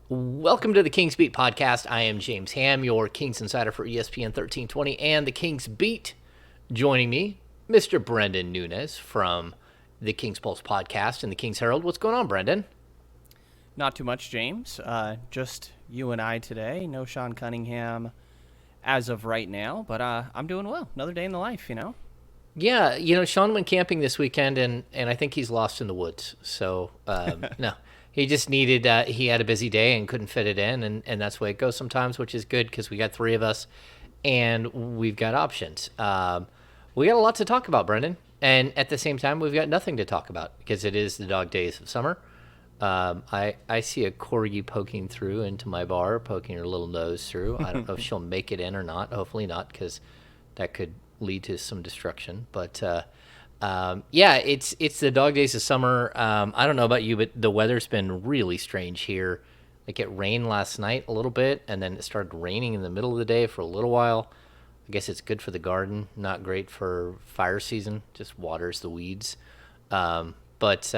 Welcome to the Kings Beat podcast. I am James Ham, your Kings insider for ESPN 1320 and the Kings Beat. Joining me, Mr. Brenden Nunes from the Kings Pulse podcast and the Kings Herald. What's going on, Brenden? Not too much, James. Just you and I today. No Sean Cunningham as of right now, but I'm doing well. Another day in the life. Yeah, Sean went camping this weekend, and I think he's lost in the woods. So, no, he just needed, he had a busy day and couldn't fit it in, and that's the way it goes sometimes, which is good because we got three of us, and we've got options. We got a lot to talk about, Brendan, and at the same time, we've got nothing to talk about because it is the dog days of summer. I see a corgi poking through into my bar, poking her little nose through. I don't know if she'll make it in or not. Hopefully not, because that could lead to some destruction. But yeah, it's the dog days of summer. I don't know about you, but the weather's been really strange here. Like it rained last night a little bit, and then it started raining in the middle of the day for a little while. I guess it's good for the garden, not great for fire season. Just waters the weeds. But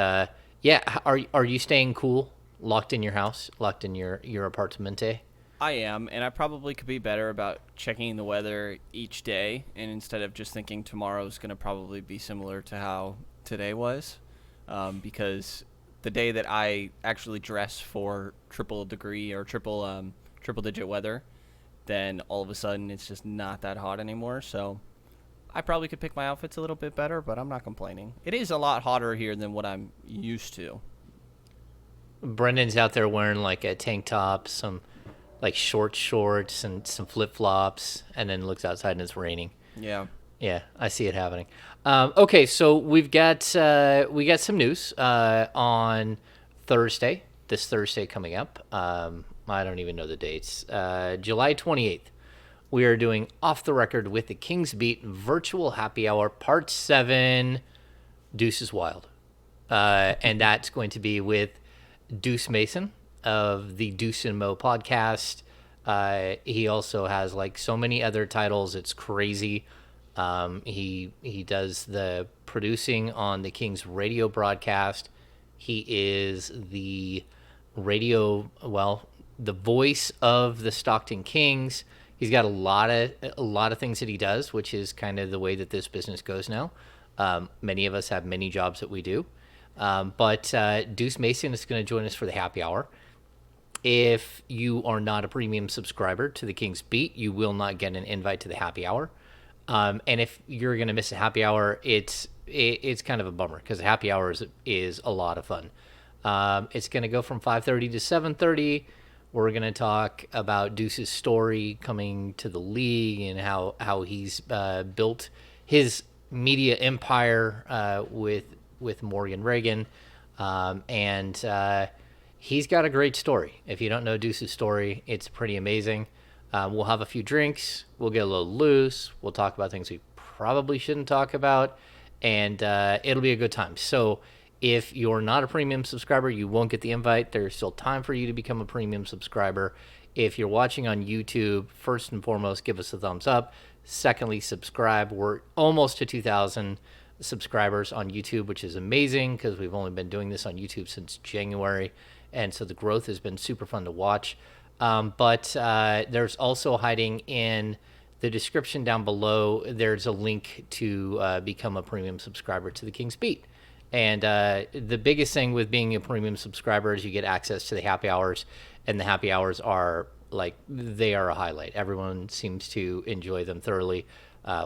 yeah, are you staying cool, locked in your house, locked in your apartamente? I am, and I probably could be better about checking the weather each day, and instead of just thinking tomorrow's going to probably be similar to how today was, because the day that I actually dress for triple degree or triple digit weather, then all of a sudden it's just not that hot anymore. So I probably could pick my outfits a little bit better, but I'm not complaining. It is a lot hotter here than what I'm used to. Brendan's out there wearing like a tank top, some like short shorts, and some flip flops, and then looks outside and it's raining. Yeah. Yeah, I see it happening. Okay, so we got some news on Thursday. This Thursday coming up. I don't even know the dates. July 28th. We are doing Off the Record with the Kings Beat Virtual Happy Hour Part 7. Deuce is Wild. And that's going to be with Deuce Mason of the Deuce and Mo podcast. He also has like so many other titles. It's crazy. He does the producing on the Kings radio broadcast. He is the the voice of the Stockton Kings. He's got a lot of things that he does, which is kind of the way that this business goes now. Many of us have many jobs that we do. But Deuce Mason is going to join us for the happy hour. If you are not a premium subscriber to the Kings Beat, you will not get an invite to the happy hour. And if you're going to miss a happy hour, it's kind of a bummer because happy hour is a lot of fun. It's going to go from 5:30 to 7:30. We're going to talk about Deuce's story coming to the league and how he's built his media empire with Morgan Reagan. And he's got a great story. If you don't know Deuce's story, it's pretty amazing. We'll have a few drinks. We'll get a little loose. We'll talk about things we probably shouldn't talk about. And it'll be a good time. So if you're not a premium subscriber, you won't get the invite. There's still time for you to become a premium subscriber. If you're watching on YouTube, first and foremost, give us a thumbs up. Secondly, subscribe. We're almost to 2,000 subscribers on YouTube, which is amazing because we've only been doing this on YouTube since January. And so the growth has been super fun to watch. But there's also hiding in the description down below, there's a link to become a premium subscriber to the Kings Beat. And the biggest thing with being a premium subscriber is you get access to the happy hours, and the happy hours are they are a highlight. Everyone seems to enjoy them thoroughly.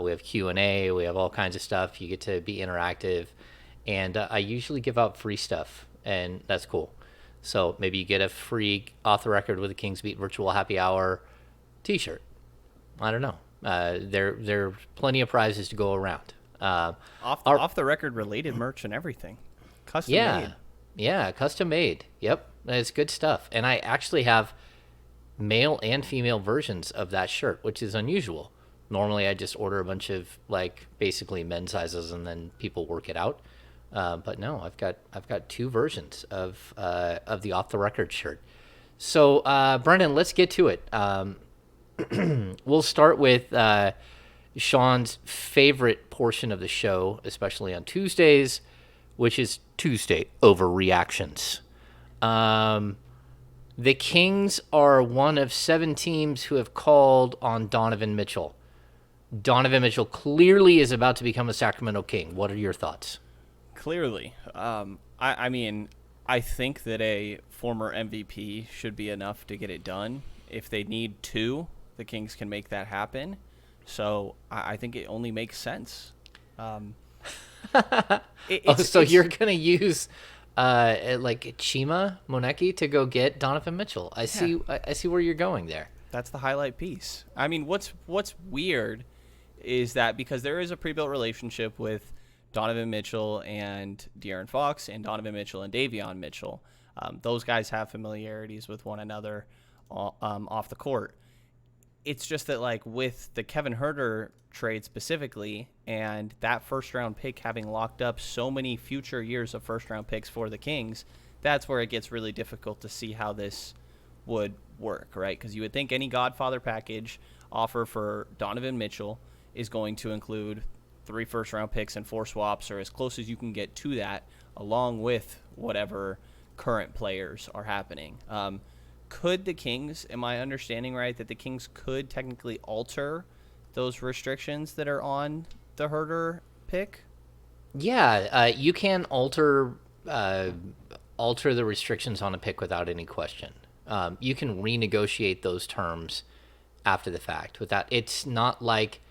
We have Q&A, we have all kinds of stuff. You get to be interactive, and I usually give out free stuff, and that's cool. So maybe you get a free Off the Record with the Kings Beat Virtual Happy Hour t-shirt. I don't know. There's plenty of prizes to go around. Off the record related merch and everything. Custom made. Yeah, custom made. Yep, it's good stuff. And I actually have male and female versions of that shirt, which is unusual. Normally I just order a bunch of basically men's sizes and then people work it out. But no, I've got two versions of the Off the Record shirt. So Brendan, let's get to it. We'll start with Sean's favorite portion of the show, especially on Tuesdays, which is Tuesday Overreactions. The Kings are one of 7 teams who have called on Donovan Mitchell. Donovan Mitchell clearly is about to become a Sacramento King. What are your thoughts? Clearly, I mean, I think that a former MVP should be enough to get it done. If they need two, the Kings can make that happen. So I think it only makes sense. Um, Oh, so it's you're gonna use like Chima Moneki to go get Donovan Mitchell. I yeah, see. I see where you're going there. that's the highlight piece. I mean, what's weird is that because there is a pre-built relationship with Donovan Mitchell and De'Aaron Fox and Donovan Mitchell and Davion Mitchell. Those guys have familiarities with one another off the court. It's just that like with the Kevin Herter trade specifically and that first round pick having locked up so many future years of first round picks for the Kings, that's where it gets really difficult to see how this would work, right? Because you would think any Godfather package offer for Donovan Mitchell is going to include 3 first round picks and 4 swaps, or as close as you can get to that, along with whatever current players are happening. Could the Kings, am I understanding right, that the Kings could technically alter those restrictions that are on the Herter pick? Yeah, you can alter the restrictions on a pick without any question. You can renegotiate those terms after the fact. Without, it's not like,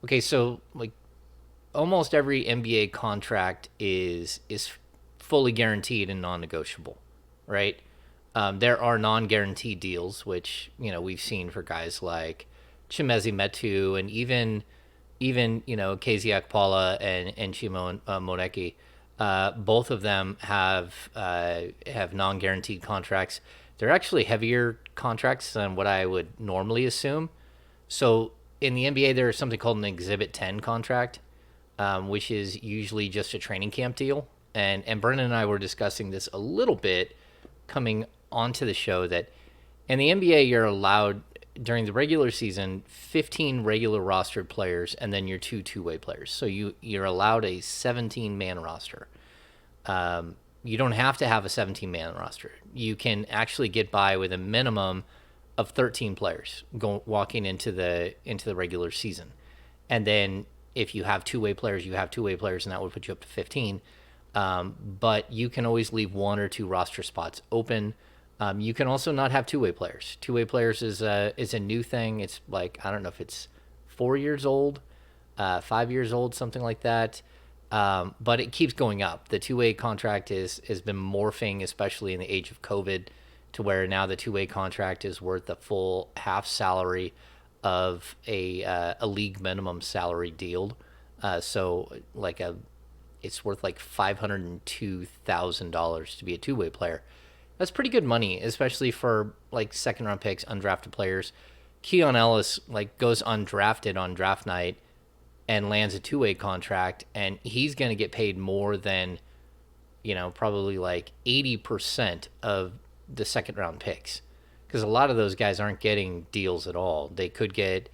okay, so like almost every NBA contract is fully guaranteed and non-negotiable, right? There are non-guaranteed deals, which we've seen for guys like Chimezi Metu and even KZ Akpala and Chimo Moneki. Both of them have non-guaranteed contracts. They're actually heavier contracts than what I would normally assume. So in the NBA, there's something called an Exhibit 10 contract, which is usually just a training camp deal. And Brendan and I were discussing this a little bit coming onto the show that in the NBA, you're allowed during the regular season 15 regular rostered players and then your two-way players. So you're allowed a 17-man roster. You don't have to have a 17-man roster. You can actually get by with a minimum of 13 players walking into the regular season. And then if you have two-way players, you have two-way players, and that would put you up to 15. But you can always leave 1 or 2 roster spots open. You can also not have two-way players. Two-way players is a new thing. It's like, I don't know if it's 4 years old, 5 years old, something like that. But it keeps going up. The two-way contract has been morphing, especially in the age of COVID, to where now the two-way contract is worth the full half salary of a league minimum salary deal. So like it's worth like $502,000 to be a two-way player. That's pretty good money, especially for like second round picks, undrafted players. Keon Ellis like goes undrafted on draft night and lands a two-way contract, and he's going to get paid more than probably like 80% of the second round picks, because a lot of those guys aren't getting deals at all. They could get,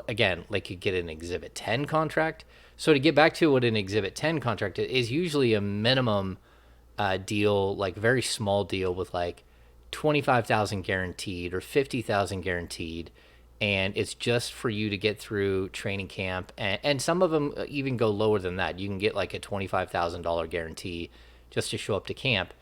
again, they could get an Exhibit 10 contract. So to get back to what an Exhibit 10 contract is usually a minimum deal, like very small deal with like 25,000 guaranteed or 50,000 guaranteed, and it's just for you to get through training camp. And some of them even go lower than that. You can get like a $25,000 guarantee just to show up to camp.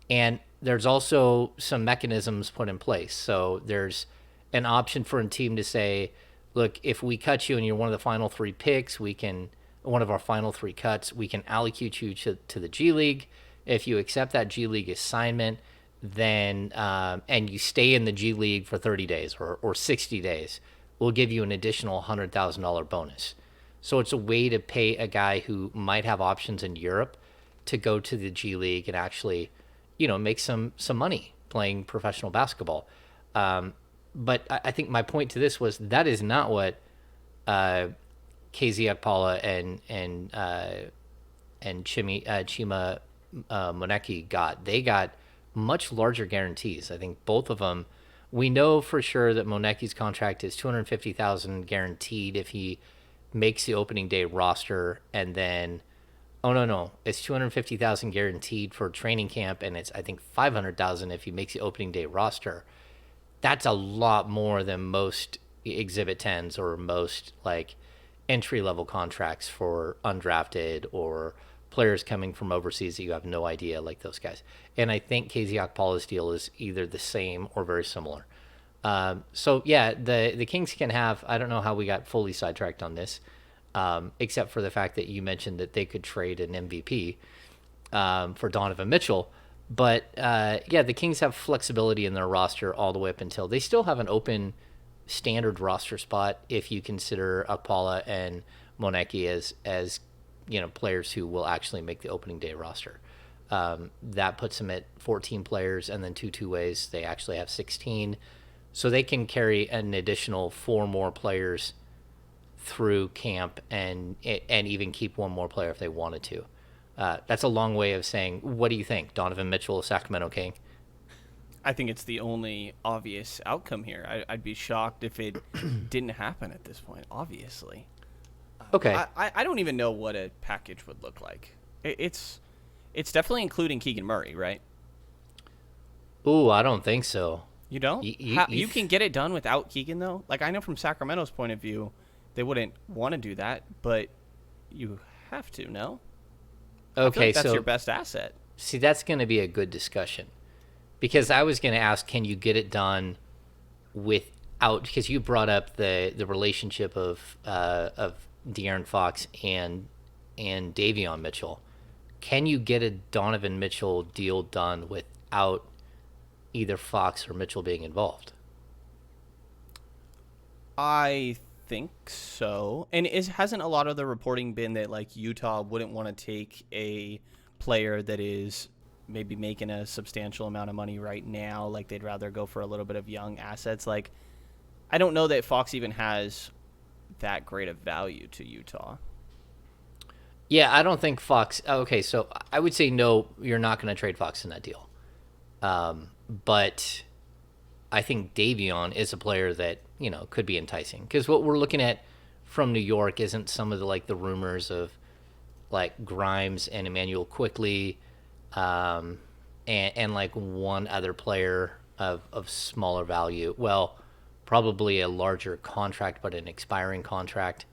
And there's also some mechanisms put in place. So there's an option for a team to say, look, if we cut you and you're one of the final 3 picks, one of our final 3 cuts, we can allocate you to the G League. If you accept that G League assignment, then and you stay in the G League for 30 days or 60 days, we'll give you an additional $100,000 bonus. So it's a way to pay a guy who might have options in Europe to go to the G League and actually, make some money playing professional basketball. But I think my point to this was that is not what KZ Akpala and Chima Moneki got. They got much larger guarantees. I think both of them. We know for sure that Moneki's contract is $250,000 guaranteed if he makes the opening day roster, and then Oh no, it's 250,000 guaranteed for training camp, and it's I think 500,000 if he makes the opening day roster. That's a lot more than most Exhibit 10s or most like entry level contracts for undrafted or players coming from overseas that you have no idea, like those guys. And I think KZ Okpala's deal is either the same or very similar. So yeah, the Kings can have. I don't know how we got fully sidetracked on this, except for the fact that you mentioned that they could trade an MVP for Donovan Mitchell. But yeah, the Kings have flexibility in their roster all the way up until they still have an open standard roster spot if you consider Akpala and Moneki as players who will actually make the opening day roster. That puts them at 14 players, and then two ways. They actually have 16, so they can carry an additional 4 more players through camp and even keep 1 more player if they wanted to. That's a long way of saying, what do you think, Donovan Mitchell, Sacramento King? I think it's the only obvious outcome here. I'd be shocked if it didn't happen at this point, obviously. Okay. I don't even know what a package would look like. It's definitely including Keegan Murray, right? Ooh, I don't think so. You don't? You can get it done without Keegan, though? Like, I know from Sacramento's point of view, they wouldn't want to do that, but you have to, no? I feel Okay, like that's so your best asset. see, that's going to be a good discussion because I was going to ask, can you get it done without? Because you brought up the relationship of De'Aaron Fox and Davion Mitchell. Can you get a Donovan Mitchell deal done without either Fox or Mitchell being involved? I think so. And hasn't a lot of the reporting been that, like, Utah wouldn't want to take a player that is maybe making a substantial amount of money right now? Like, they'd rather go for a little bit of young assets. Like, I don't know that Fox even has that great of value to Utah. Yeah, I don't think Fox. Okay, so I would say no, you're not going to trade Fox in that deal. But I think Davion is a player that could be enticing because what we're looking at from New York isn't some of the rumors of like Grimes and Emmanuel Quickly, and like one other player of smaller value. Well, probably a larger contract, but an expiring contract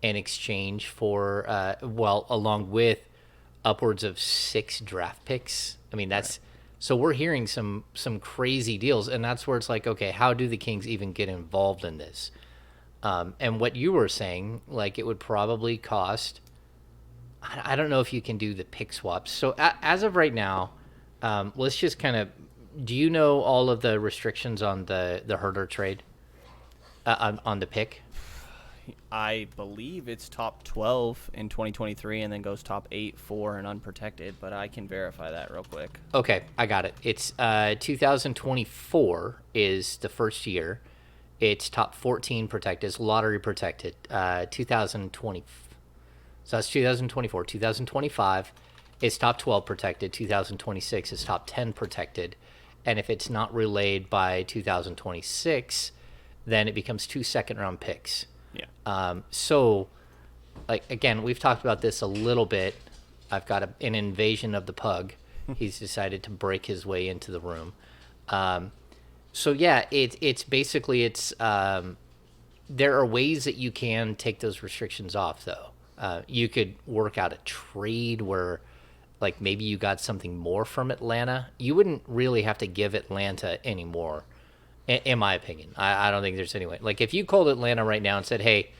in exchange for along with upwards of 6 draft picks. I mean, that's so we're hearing some crazy deals, and that's where it's like, okay, how do the Kings even get involved in this? And what you were saying, like it would probably cost. I don't know if you can do the pick swaps. So as of right now, let's just kind of. Do you know all of the restrictions on the Herder trade? On the pick? I believe it's top 12 in 2023 and then goes top 8 for an unprotected, but I can verify that real quick. Okay, I got it. It's 2024 is the first year. It's top 14 protected. It's lottery protected. 2020. So that's 2024. 2025 is top 12 protected. 2026 is top 10 protected. And if it's not relayed by 2026, then it becomes 2 second-round picks. Yeah. So, like, again, we've talked about this a little bit. I've got an invasion of the pug. He's decided to break his way into the room. So yeah, it's basically there are ways that you can take those restrictions off, though. You could work out a trade where, like, maybe you got something more from Atlanta. You wouldn't really have to give Atlanta any more, in my opinion. I don't think there's any way. Like, if you called Atlanta right now and said, hey,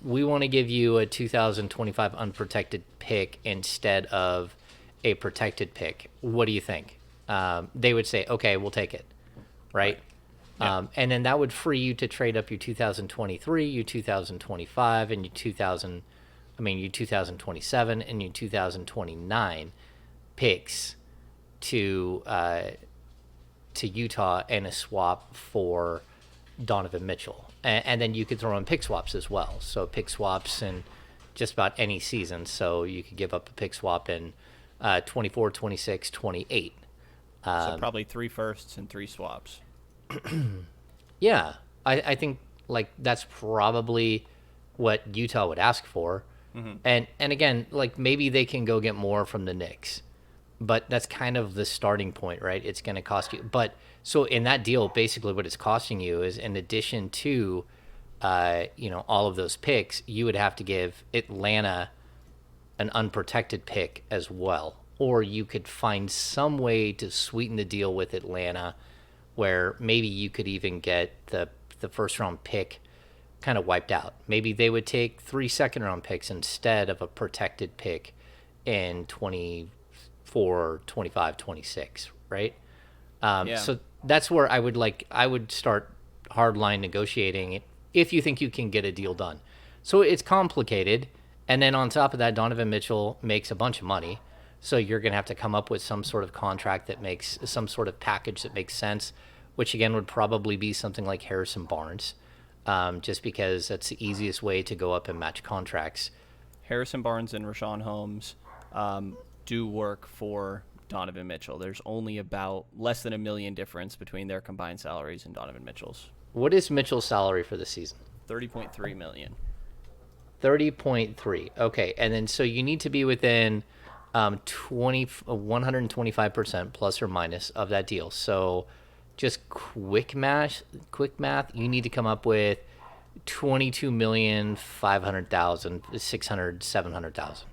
we want to give you a 2025 unprotected pick instead of a protected pick, what do you think? They would say, okay, we'll take it, right? Yeah. And then that would free you to trade up your 2023, your 2025, and your 2027 and your 2029 picks to Utah and a swap for Donovan Mitchell. And then you could throw in pick swaps as well. So pick swaps in just about any season. So you could give up a pick swap in 24, 26, 28. So probably 3 firsts and 3 swaps. Yeah, I think like that's probably what Utah would ask for. And again, like maybe they can go get more from the Knicks, but that's kind of the starting point, right? It's going to cost you. But so in that deal, basically what it's costing you is in addition to, all of those picks, you would have to give Atlanta an unprotected pick as well. Or you could find some way to sweeten the deal with Atlanta where maybe you could even get the first round pick kind of wiped out. Maybe they would take 3 second round picks instead of a protected pick in 24, 25, 26, right? Yeah. So that's where I would start hardline negotiating if you think you can get a deal done. So it's complicated. And then on top of that, Donovan Mitchell makes a bunch of money. So you're going to have to come up with some sort of contract that makes some sort of package that makes sense, which again would probably be something like Harrison Barnes, just because that's the easiest way to go up and match contracts. Harrison Barnes and Rashawn Holmes do work for Donovan Mitchell. There's only about less than $1 million difference between their combined salaries and Donovan Mitchell's. What is Mitchell's salary for the season? 30.3 million. 30.3. Okay, and then so you need to be within 125% plus or minus of that deal. So just quick math, you need to come up with 22,500,000, 600, 700,000,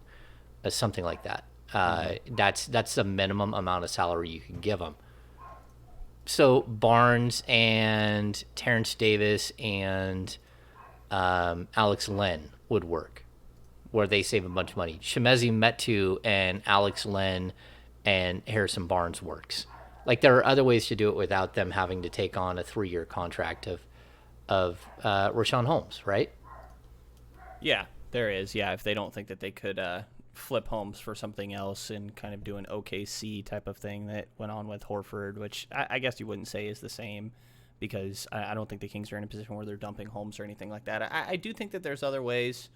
something like that. That's the minimum amount of salary you can give them. So Barnes and Terrence Davis and Alex Len would work, where they save a bunch of money. Shemezi Metu and Alex Len and Harrison Barnes works. Like there are other ways to do it without them having to take on a 3-year contract of Rashawn Holmes, right? Yeah, there is. Yeah, if they don't think that they could flip Holmes for something else and kind of do an OKC type of thing that went on with Horford, which I guess you wouldn't say is the same, because I don't think the Kings are in a position where they're dumping Holmes or anything like that. I do think that there's other ways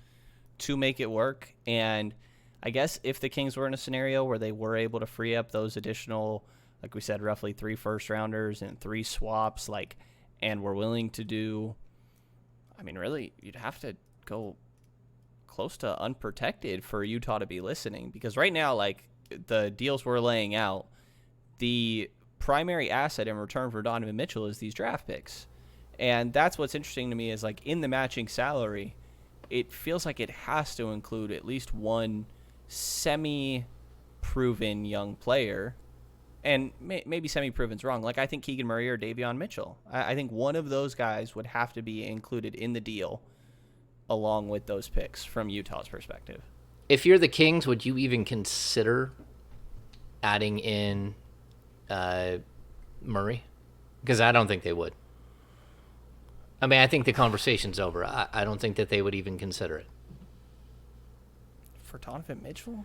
to make it work, and I guess if the Kings were in a scenario where they were able to free up those additional, like we said, roughly 3 first-rounders and 3 swaps, and we're willing to do, I mean, really, you'd have to go close to unprotected for Utah to be listening, because right now, the deals we're laying out, the primary asset in return for Donovan Mitchell is these draft picks. And that's what's interesting to me is, in the matching salary, it feels like it has to include at least one semi-proven young player. And maybe semi-proven's wrong. I think Keegan Murray or Davion Mitchell. I think one of those guys would have to be included in the deal along with those picks from Utah's perspective. If you're the Kings, would you even consider adding in Murray? Because I don't think they would. I mean, I think the conversation's over. I don't think that they would even consider it. For Donovan Mitchell?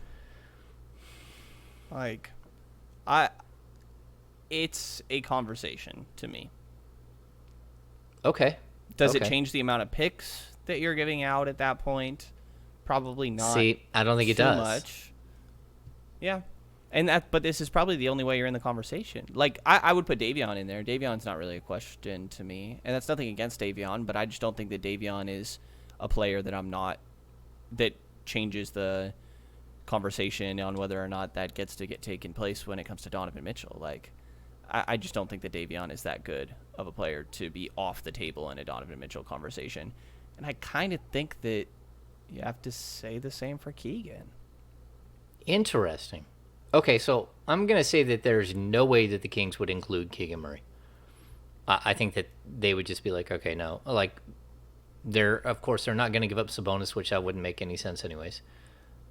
It's a conversation to me. Okay. Does it change the amount of picks that you're giving out at that point? Probably not. See, I don't think it does. Much. Yeah. But this is probably the only way you're in the conversation. I would put Davion in there. Davion's not really a question to me. And that's nothing against Davion, but I just don't think that Davion is a player that changes the conversation on whether or not that gets to get taken place when it comes to Donovan Mitchell. I just don't think that Davion is that good of a player to be off the table in a Donovan Mitchell conversation. And I kind of think that you have to say the same for Keegan. Interesting. Okay, so I'm going to say that there's no way that the Kings would include Keegan Murray. I think that they would just be like, okay, no. Of course, they're not going to give up Sabonis, which that wouldn't make any sense anyways.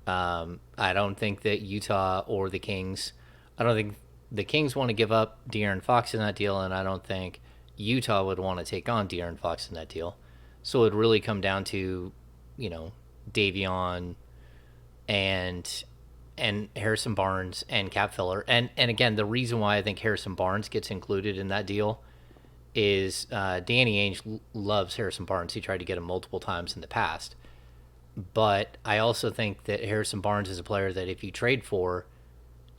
I don't think that Utah or the Kings, I don't think the Kings want to give up De'Aaron Fox in that deal, and I don't think Utah would want to take on De'Aaron Fox in that deal. So it would really come down to, Davion and Harrison Barnes and cap filler. And again, the reason why I think Harrison Barnes gets included in that deal is Danny Ainge loves Harrison Barnes. He tried to get him multiple times in the past. But I also think that Harrison Barnes is a player that if you trade for,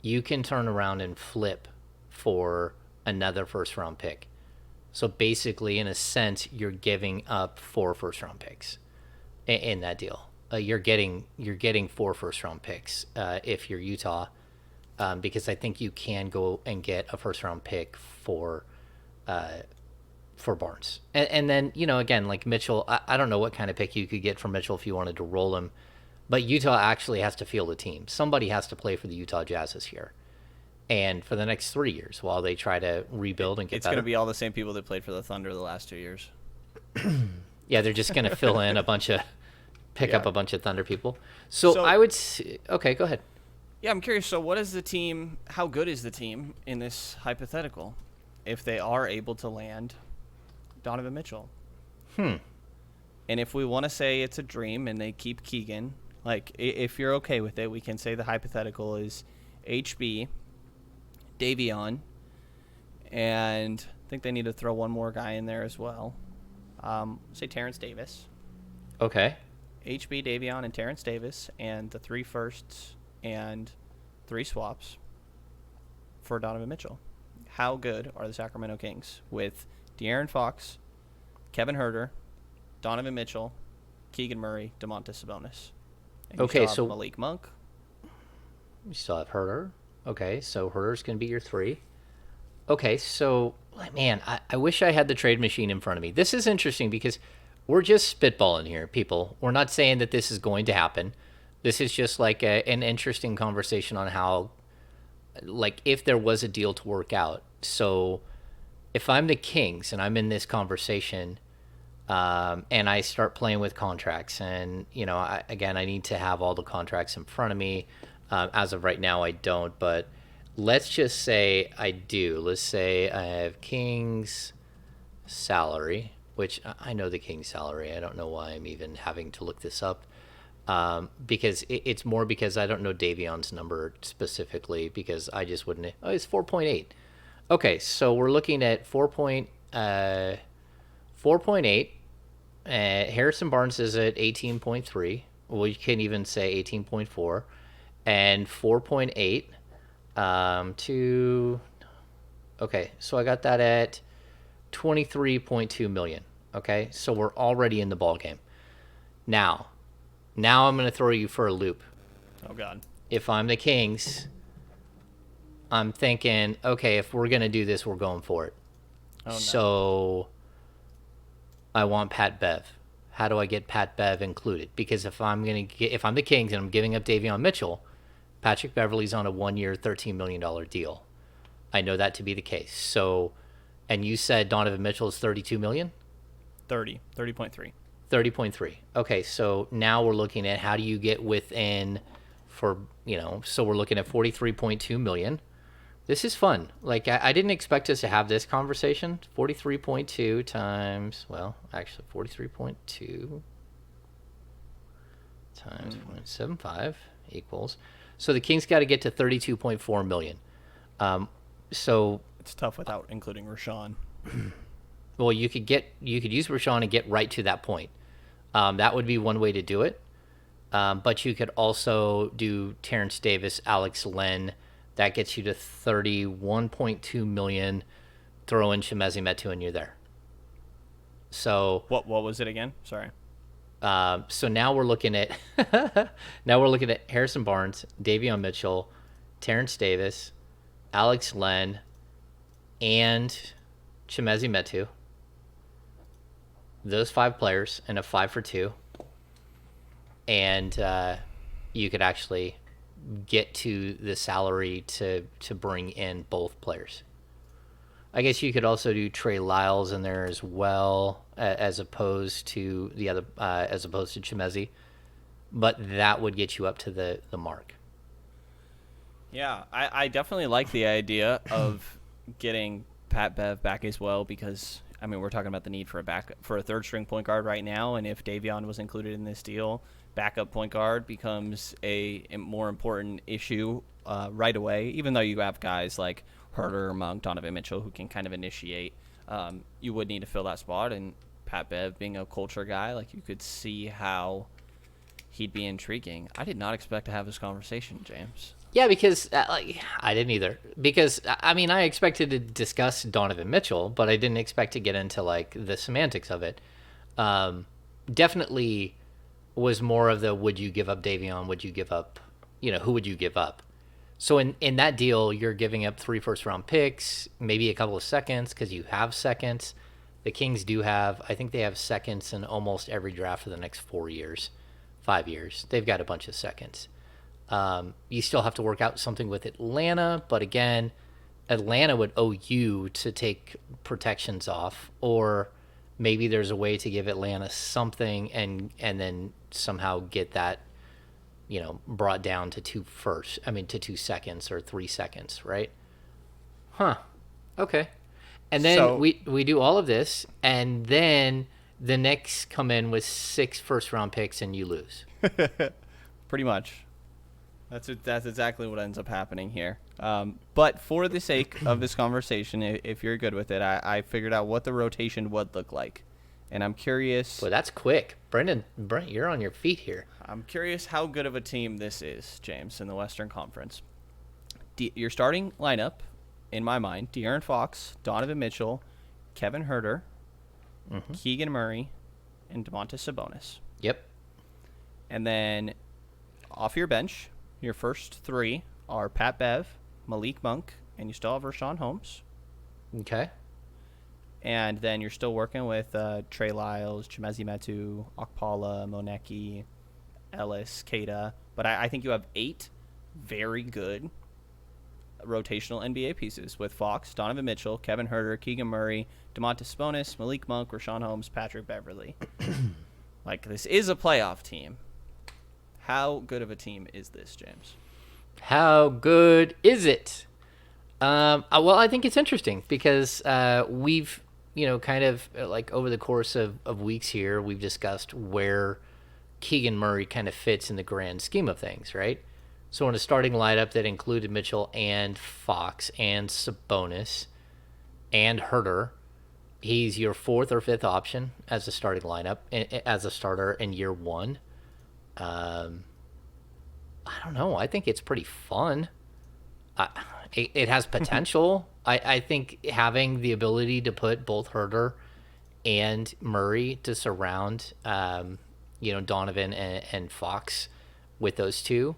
you can turn around and flip for another first-round pick. So basically, in a sense, you're giving up 4 first-round picks in that deal. you're getting 4 first-round picks if you're Utah, because I think you can go and get a first-round pick for Barnes. And then, again, like Mitchell, I don't know what kind of pick you could get from Mitchell if you wanted to roll him, but Utah actually has to field a team. Somebody has to play for the Utah Jazz this year and for the next 3 years while they try to rebuild and get It's better. going to be all the same people that played for the Thunder the last 2 years. Yeah, they're just going to fill in pick up Yeah. a bunch of Thunder people. So I would okay, go ahead. Yeah, I'm curious. So, what is the team? How good is the team in this hypothetical if they are able to land Donovan Mitchell? And if we want to say it's a dream and they keep Keegan, like if you're okay with it, we can say the hypothetical is HB, Davion, and I think they need to throw one more guy in there as well. Say Terrence Davis. Okay. HB, Davion, and Terrence Davis, and the 3 firsts and 3 swaps for Donovan Mitchell. How good are the Sacramento Kings with De'Aaron Fox, Kevin Huerter, Donovan Mitchell, Keegan Murray, DeMontis Sabonis? And you still have Malik Monk. You still have Herter. Okay, so Herter's going to be your 3. Okay, so, man, I wish I had the trade machine in front of me. This is interesting because we're just spitballing here, people. We're not saying that this is going to happen. This is just like an interesting conversation on how, like, if there was a deal to work out. So if I'm the Kings and I'm in this conversation and I start playing with contracts and, I need to have all the contracts in front of me. As of right now, I don't, but let's just say I do. Let's say I have Kings salary, which I know the Kings salary. I don't know why I'm even having to look this up. Because it's more because I don't know Davion's number specifically because I just wouldn't. Oh, it's 4.8. Okay, so we're looking at 4.8. Harrison Barnes is at 18.3. Well, you can even say 18.4. And 4.8 to... Okay, so I got that at 23.2 million. Okay, so we're already in the ball game. Now I'm going to throw you for a loop. Oh, God. If I'm the Kings, I'm thinking, okay, if we're going to do this, we're going for it. Oh, no. So I want Pat Bev. How do I get Pat Bev included? Because if I'm the Kings and I'm giving up Davion Mitchell, Patrick Beverley's on a 1-year, $13 million deal. I know that to be the case. So, and you said Donovan Mitchell is 32 million? 30.3. 30.3. Okay, so now we're looking at how do you get within so we're looking at 43.2 million. This is fun. Like, I didn't expect us to have this conversation. 43.2 times, well, actually 43.2 times 0.75 equals. So the Kings got to get to 32.4 million. So It's tough without including Rashawn. well, you could use Rashawn and get right to that point. That would be one way to do it. But you could also do Terrence Davis, Alex Len. That gets you to 31.2 million. Throw in Chimezie Metu and you're there. So What was it again? Sorry. so now we're looking at Harrison Barnes, Davion Mitchell, Terrence Davis, Alex Len, and Chimezie Metu. Those 5 players and a 5 for 2. And you could actually get to the salary to bring in both players. I guess you could also do Trey Lyles in there as well, as opposed to Chimezie, but that would get you up to the mark. Yeah, I definitely like the idea of getting Pat Bev back as well because I mean we're talking about the need for a third string point guard right now, and if Davion was included in this deal, backup point guard becomes a more important issue right away. Even though you have guys like Herter, Monk, Donovan Mitchell who can kind of initiate, you would need to fill that spot. And Pat Bev being a culture guy, like you could see how he'd be intriguing. I did not expect to have this conversation, James. Yeah, because I didn't either. Because I mean, I expected to discuss Donovan Mitchell, but I didn't expect to get into like the semantics of it. Definitely, was more of the would you give up Davion? Would you give up, who would you give up? So in that deal, you're giving up 3 first-round picks, maybe a couple of seconds because you have seconds. The Kings do have, I think they have seconds in almost every draft for the next 4 years, 5 years. They've got a bunch of seconds. You still have to work out something with Atlanta, but again, Atlanta would owe you to take protections off, or maybe there's a way to give Atlanta something and then somehow get that brought down to to 2 seconds or 3 seconds, right? Huh. Okay. And then So we do all of this, and then the Knicks come in with 6 first-round picks, and you lose. pretty much, that's exactly what ends up happening here. But for the sake of this conversation, if you're good with it, I figured out what the rotation would look like, and I'm curious. Well, that's quick. Brent, you're on your feet here. I'm curious how good of a team this is, James, in the Western Conference. Your starting lineup, in my mind, De'Aaron Fox, Donovan Mitchell, Kevin Huerter, Keegan Murray, and Domantas Sabonis. Yep. And then off your bench, your first 3 are Pat Bev, Malik Monk, and you still have Rashawn Holmes. Okay. And then you're still working with Trey Lyles, Chimezie Metu, Okpala, Moneki, Ellis, Keita. But I think you have 8 very good rotational NBA pieces with Fox, Donovan Mitchell, Kevin Huerter, Keegan Murray, Domantas Sabonis, Malik Monk, Rashawn Holmes, Patrick Beverley. Like, this is a playoff team. How good of a team is this, James? How good is it? Well, I think it's interesting because we've, kind of like over the course of weeks here, we've discussed where Keegan Murray kind of fits in the grand scheme of things, right? So in a starting lineup that included Mitchell and Fox and Sabonis and Huerter, he's your 4th or 5th option as a starting lineup, as a starter in year 1. I don't know. I think it's pretty fun. It has potential. I think having the ability to put both Huerter and Murray to surround, Donovan and Fox with those two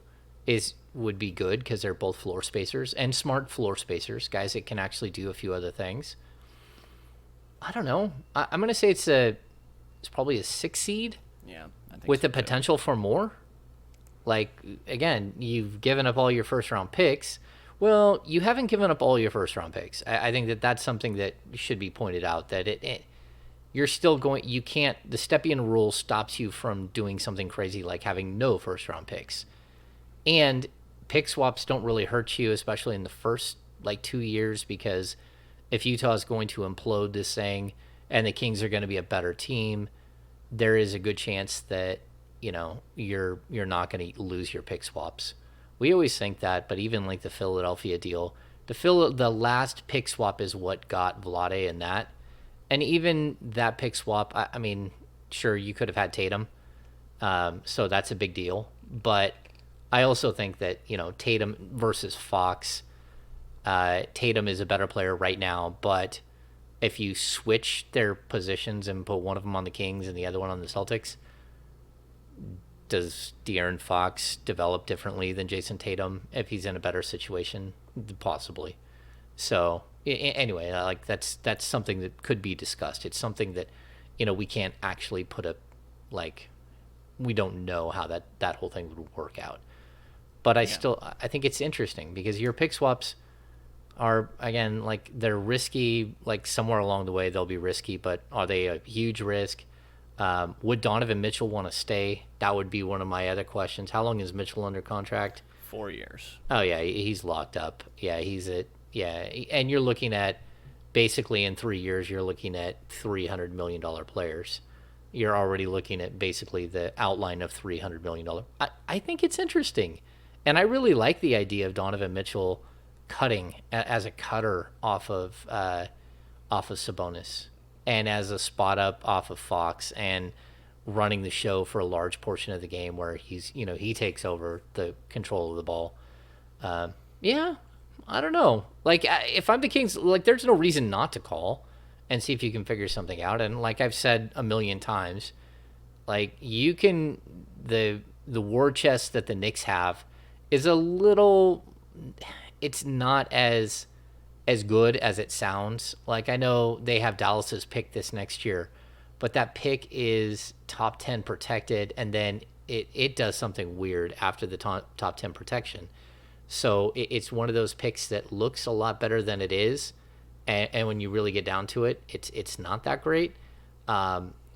would be good because they're both floor spacers and smart floor spacers, guys that can actually do a few other things. I don't know. I'm going to say it's probably a 6 seed. Yeah, I think with so the potential for more. Like, again, you've given up all your first-round picks. Well, you haven't given up all your first-round picks. I think that's something that should be pointed out, that you're still going – you can't – the Stepien rule stops you from doing something crazy like having no first-round picks. And pick swaps don't really hurt you, especially in the first, 2 years, because if Utah is going to implode this thing and the Kings are going to be a better team, there is a good chance that you're not going to lose your pick swaps. We always think that, but even like the Philadelphia deal, the last pick swap is what got Vlade in that. And even that pick swap, I mean, sure, you could have had Tatum, so that's a big deal. But I also think that, Tatum versus Fox, Tatum is a better player right now, but if you switch their positions and put one of them on the Kings and the other one on the Celtics, does De'Aaron Fox develop differently than Jason Tatum if he's in a better situation? Possibly. So anyway, that's something that could be discussed. It's something that we can't actually put we don't know how that whole thing would work out. But I think it's interesting because your pick swaps are, again, they're risky. Somewhere along the way they'll be risky, but are they a huge risk? Would Donovan Mitchell want to stay? That would be one of my other questions. How long is Mitchell under contract? 4 years. Oh yeah, he's locked up. Yeah, and you're looking at basically in 3 years you're looking at $300 million players. You're already looking at basically the outline of $300 million. I think it's interesting, and I really like the idea of Donovan Mitchell cutting as a cutter off of Sabonis, and as a spot up off of Fox, and running the show for a large portion of the game where he's he takes over the control of the ball. Yeah, I don't know. If I'm the Kings, there's no reason not to call and see if you can figure something out. And like I've said a million times, Like you can the war chest that the Knicks have is a little. It's not as good as it sounds. Like I know they have Dallas's pick this next year, but that pick is top 10 protected, and then it does something weird after the top 10 protection. So it's one of those picks that looks a lot better than it is, and when you really get down to it, it's not that great.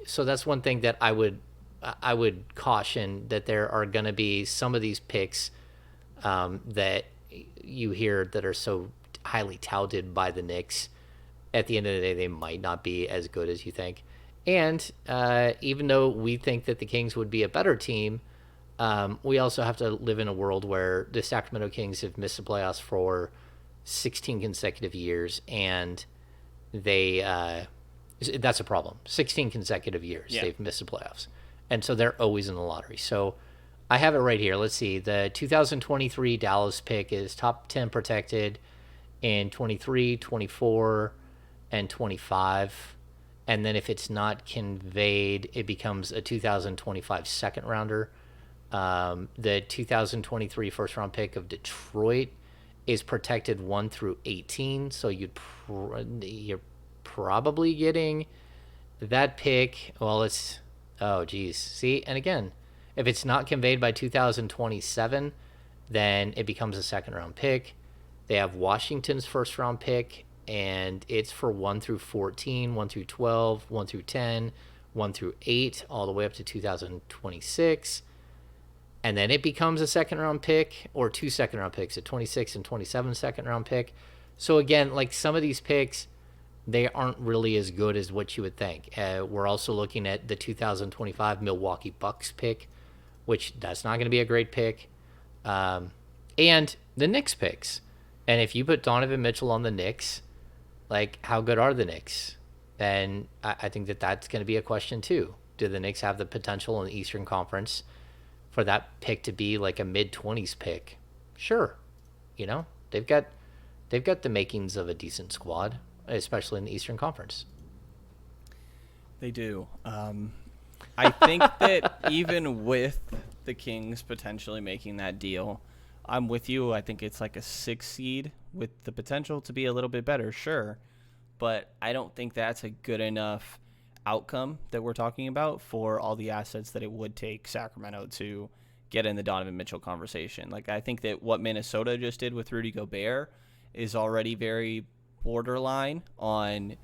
So that's one thing that I would caution, that there are going to be some of these picks that you hear that are so highly touted by the Knicks. At the end of the day, they might not be as good as you think. And even though we think that the Kings would be a better team, we also have to live in a world where the Sacramento Kings have missed the playoffs for 16 consecutive years, and that's a problem. 16 consecutive years they've missed the playoffs, and so they're always in the lottery. So I have it right here. Let's see. The 2023 Dallas pick is top 10 protected in 23, 24, and 25. And then if it's not conveyed, it becomes a 2025 second rounder. The 2023 first round pick of Detroit is protected 1 through 18. So you're probably getting that pick. Well, oh, geez. See, and again, if it's not conveyed by 2027, then it becomes a second round pick. They have Washington's first round pick, and it's for 1 through 14, 1 through 12, 1 through 10, 1 through 8, all the way up to 2026. And then it becomes a second round pick, or 2 second round picks, a 26 and 27 second round pick. So again, like some of these picks, they aren't really as good as what you would think. We're also looking at the 2025 Milwaukee Bucks pick, which that's not going to be a great pick. And the Knicks picks. And if you put Donovan Mitchell on the Knicks, like how good are the Knicks? Then I think that's going to be a question too. Do the Knicks have the potential in the Eastern Conference for that pick to be like a mid-20s pick? Sure. You know, they've got the makings of a decent squad, especially in the Eastern Conference. They do. I think that even with the Kings potentially making that deal, I'm with you. I think it's like a 6 seed with the potential to be a little bit better, sure. But I don't think that's a good enough outcome that we're talking about for all the assets that it would take Sacramento to get in the Donovan Mitchell conversation. Like, I think that what Minnesota just did with Rudy Gobert is already very borderline on,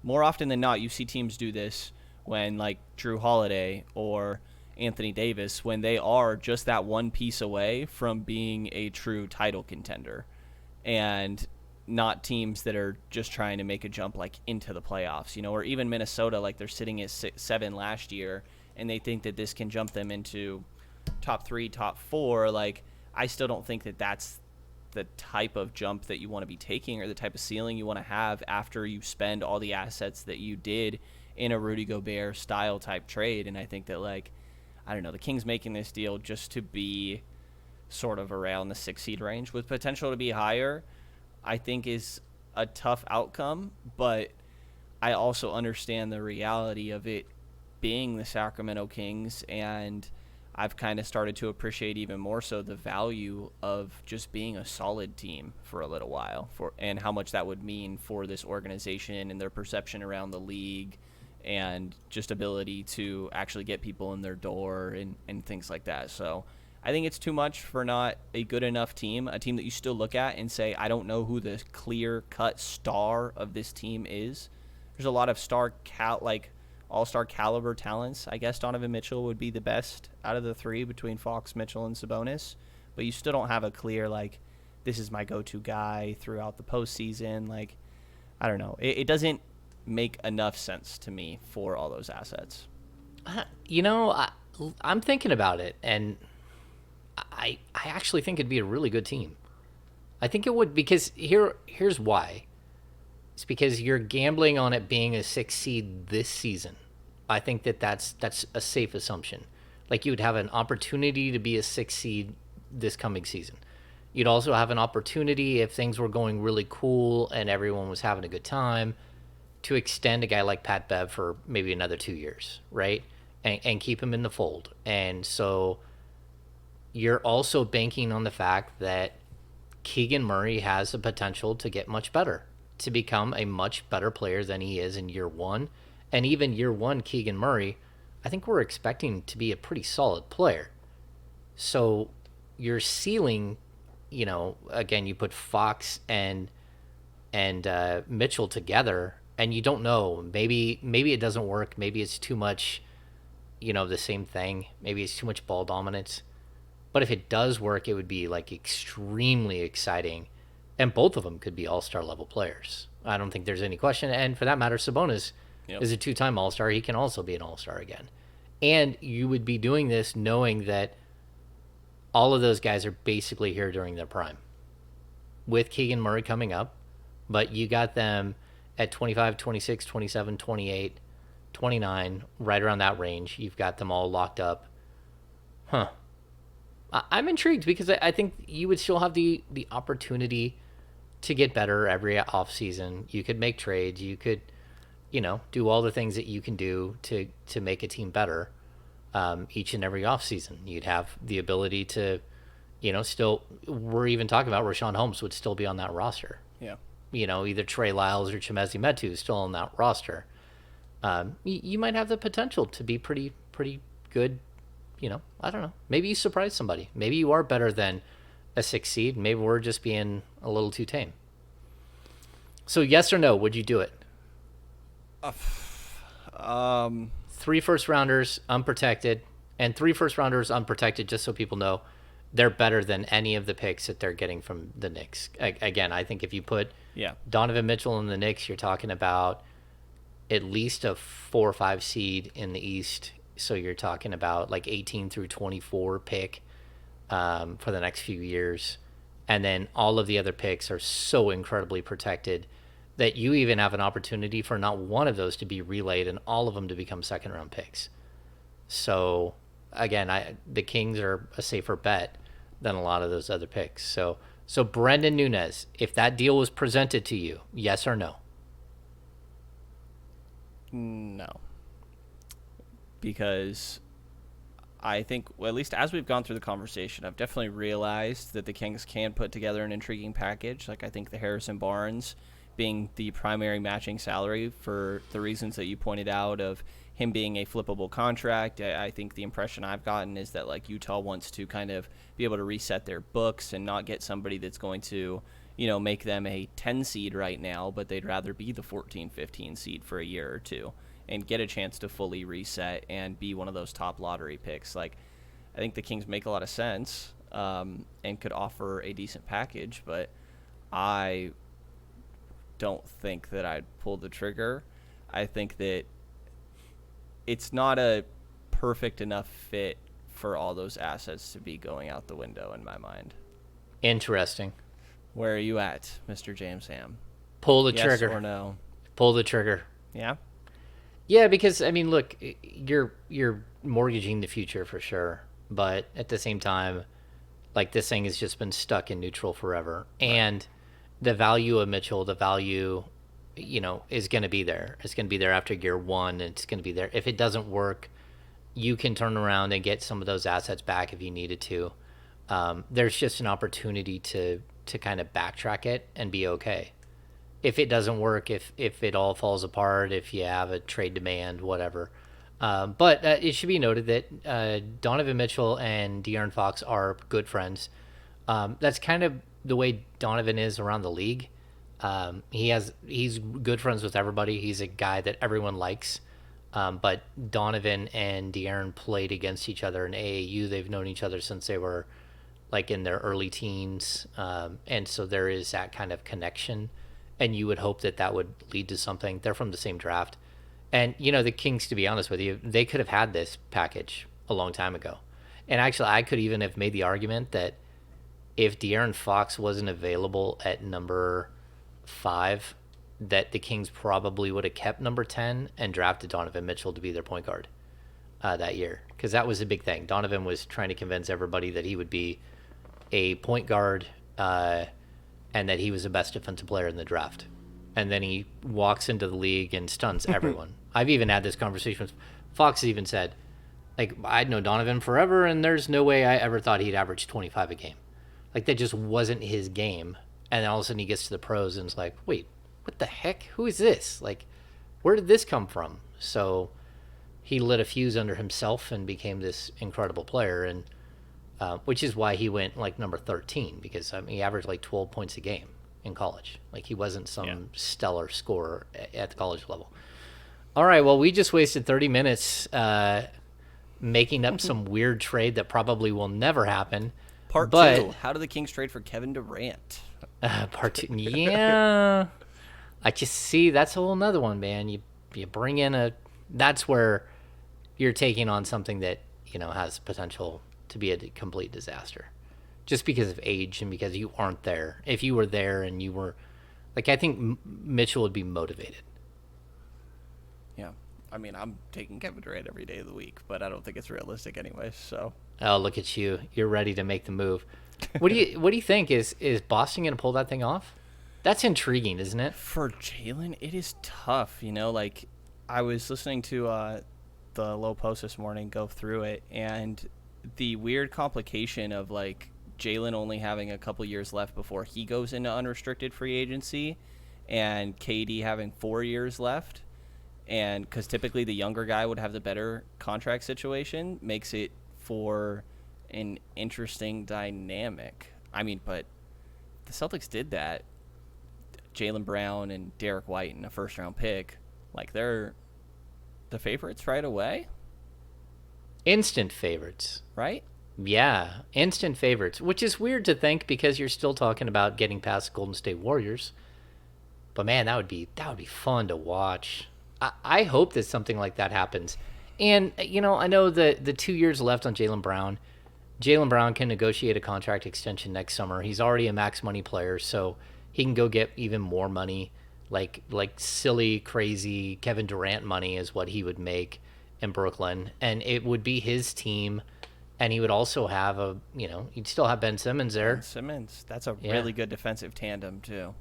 more often than not, you see teams do this when, like, Drew Holiday or Anthony Davis, when they are just that one piece away from being a true title contender, and not teams that are just trying to make a jump like into the playoffs, you know, or even Minnesota, like they're sitting at 7 last year and they think that this can jump them into top 3, top 4. Like, I still don't think that that's the type of jump that you want to be taking, or the type of ceiling you want to have after you spend all the assets that you did in a Rudy Gobert style type trade. And I think that, like, I don't know, the Kings making this deal just to be sort of around the 6 seed range with potential to be higher, I think is a tough outcome. But I also understand the reality of it being the Sacramento Kings, and I've kind of started to appreciate even more so the value of just being a solid team for a little while, and how much that would mean for this organization and their perception around the league, and just ability to actually get people in their door and things like that. So I think it's too much for not a good enough team, a team that you still look at and say, I don't know who the clear-cut star of this team is. There's a lot of all-star caliber talents. I guess Donovan Mitchell would be the best out of the 3 between Fox, Mitchell, and Sabonis. But you still don't have a clear, like, this is my go-to guy throughout the postseason. Like, I don't know. It doesn't make enough sense to me for all those assets. I'm thinking about it, and I actually think it'd be a really good team. I think it would, because here's why. It's because you're gambling on it being a 6 seed this season. I think that's a safe assumption. Like, you would have an opportunity to be a 6 seed this coming season. You'd also have an opportunity, if things were going really cool and everyone was having a good time, to extend a guy like Pat Bev for maybe another 2 years, right? and keep him in the fold. And so you're also banking on the fact that Keegan Murray has the potential to get much better, to become a much better player than he is in year one. And even year one, Keegan Murray, I think we're expecting to be a pretty solid player. So your ceiling, again, you put Fox and Mitchell together, and you don't know. Maybe it doesn't work. Maybe it's too much, the same thing. Maybe it's too much ball dominance. But if it does work, it would be like extremely exciting, and both of them could be all-star level players. I don't think there's any question. And for that matter, Sabonis is a two-time all-star. He can also be an all-star again. And you would be doing this knowing that all of those guys are basically here during their prime, with Keegan Murray coming up, but you got them at 25, 26, 27, 28, 29, right around that range. You've got them all locked up. I'm intrigued because I think you would still have the opportunity to get better every offseason. You could make trades. You could, do all the things that you can do to make a team better each and every offseason. You'd have the ability to, still, we're even talking about Rashawn Holmes would still be on that roster. Yeah. Either Trey Lyles or Chimezi Metu is still on that roster. You might have the potential to be pretty good. I don't know. Maybe you surprise somebody. Maybe you are better than a 6 seed. Maybe we're just being a little too tame. So yes or no, would you do it? 3 first rounders unprotected, and 3 first rounders unprotected, just so people know, they're better than any of the picks that they're getting from the Knicks. Again, I think if you put Donovan Mitchell in the Knicks, you're talking about at least a 4 or 5 seed in the East. So you're talking about like 18 through 24 pick for the next few years. And then all of the other picks are so incredibly protected that you even have an opportunity for not one of those to be relayed and all of them to become second-round picks. So, again, the Kings are a safer bet than a lot of those other picks. So Brenden Nunes, if that deal was presented to you, yes or no? No. Because I think, well, at least as we've gone through the conversation, I've definitely realized that the Kings can put together an intriguing package. Like, I think the Harrison Barnes being the primary matching salary for the reasons that you pointed out of him being a flippable contract. I think the impression I've gotten is that, like, Utah wants to kind of be able to reset their books and not get somebody that's going to, make them a 10 seed right now, but they'd rather be the 14, 15 seed for a year or two and get a chance to fully reset and be one of those top lottery picks. Like, I think the Kings make a lot of sense and could offer a decent package, but I don't think that I'd pull the trigger. I think that it's not a perfect enough fit for all those assets to be going out the window in my mind. Interesting. Where are you at, Mr. James Ham? Pull the trigger. Yes or no? Pull the trigger. Yeah? Yeah, because, I mean, look, you're mortgaging the future for sure. But at the same time, like, this thing has just been stuck in neutral forever. Right. And the value of Mitchell, the value, is going to be there. It's going to be there after year one. It's going to be there. If it doesn't work, you can turn around and get some of those assets back if you needed to. There's just an opportunity to kind of backtrack it and be okay. If it doesn't work, if it all falls apart, if you have a trade demand, whatever. But it should be noted that Donovan Mitchell and De'Aaron Fox are good friends. That's kind of the way Donovan is around the league. He's good friends with everybody. He's a guy that everyone likes. But Donovan and De'Aaron played against each other in AAU. They've known each other since they were like in their early teens. And so there is that kind of connection. And you would hope that would lead to something. They're from the same draft. And, the Kings, to be honest with you, they could have had this package a long time ago. And actually, I could even have made the argument that if De'Aaron Fox wasn't available at number 5, that the Kings probably would have kept number 10 and drafted Donovan Mitchell to be their point guard that year. Because that was a big thing. Donovan was trying to convince everybody that he would be a point guard and that he was the best defensive player in the draft. And then he walks into the league and stuns everyone. I've even had this conversation with Fox. Has even said, Like, I'd know Donovan forever, and there's no way I ever thought he'd average 25 a game. Like, that just wasn't his game. And then all of a sudden he gets to the pros and it's like, wait, what the heck? Who is this? Like, where did this come from? So he lit a fuse under himself and became this incredible player. And which is why he went like number 13, because I mean, he averaged like 12 points a game in college. Like, he wasn't some stellar scorer at the college level. All right, well, we just wasted 30 minutes making up some weird trade that probably will never happen. Part But 2. How do the Kings trade for Kevin Durant? part 2, yeah. I just see that's a whole nother one, man. You bring in that's where you're taking on something that has potential to be a complete disaster, just because of age and because you aren't there. If you were there and you were, like, I think Mitchell would be motivated. Yeah. I mean, I'm taking Kevin Durant every day of the week, but I don't think it's realistic anyway, so. Oh, look at you! You're ready to make the move. What do you think? Is Boston gonna pull that thing off? That's intriguing, isn't it? For Jalen, it is tough, like I was listening to the Low Post this morning go through it, and the weird complication of like Jalen only having a couple years left before he goes into unrestricted free agency, and KD having 4 years left, and because typically the younger guy would have the better contract situation, makes it for an interesting dynamic. I mean, but the Celtics did that. Jaylen Brown and Derek White in a first-round pick, like, they're the favorites right away, Instant favorites. right? Yeah, instant favorites, which is weird to think because you're still talking about getting past the Golden State Warriors. But man, that would be fun to watch. I hope that something like that happens. And I know the 2 years left on Jaylen Brown. Jaylen Brown can negotiate a contract extension next summer. He's already a max money player, so he can go get even more money, like silly, crazy Kevin Durant money is what he would make in Brooklyn, and it would be his team, and he would also have he'd still have Ben Simmons there. Ben Simmons, that's a Yeah. really good defensive tandem too.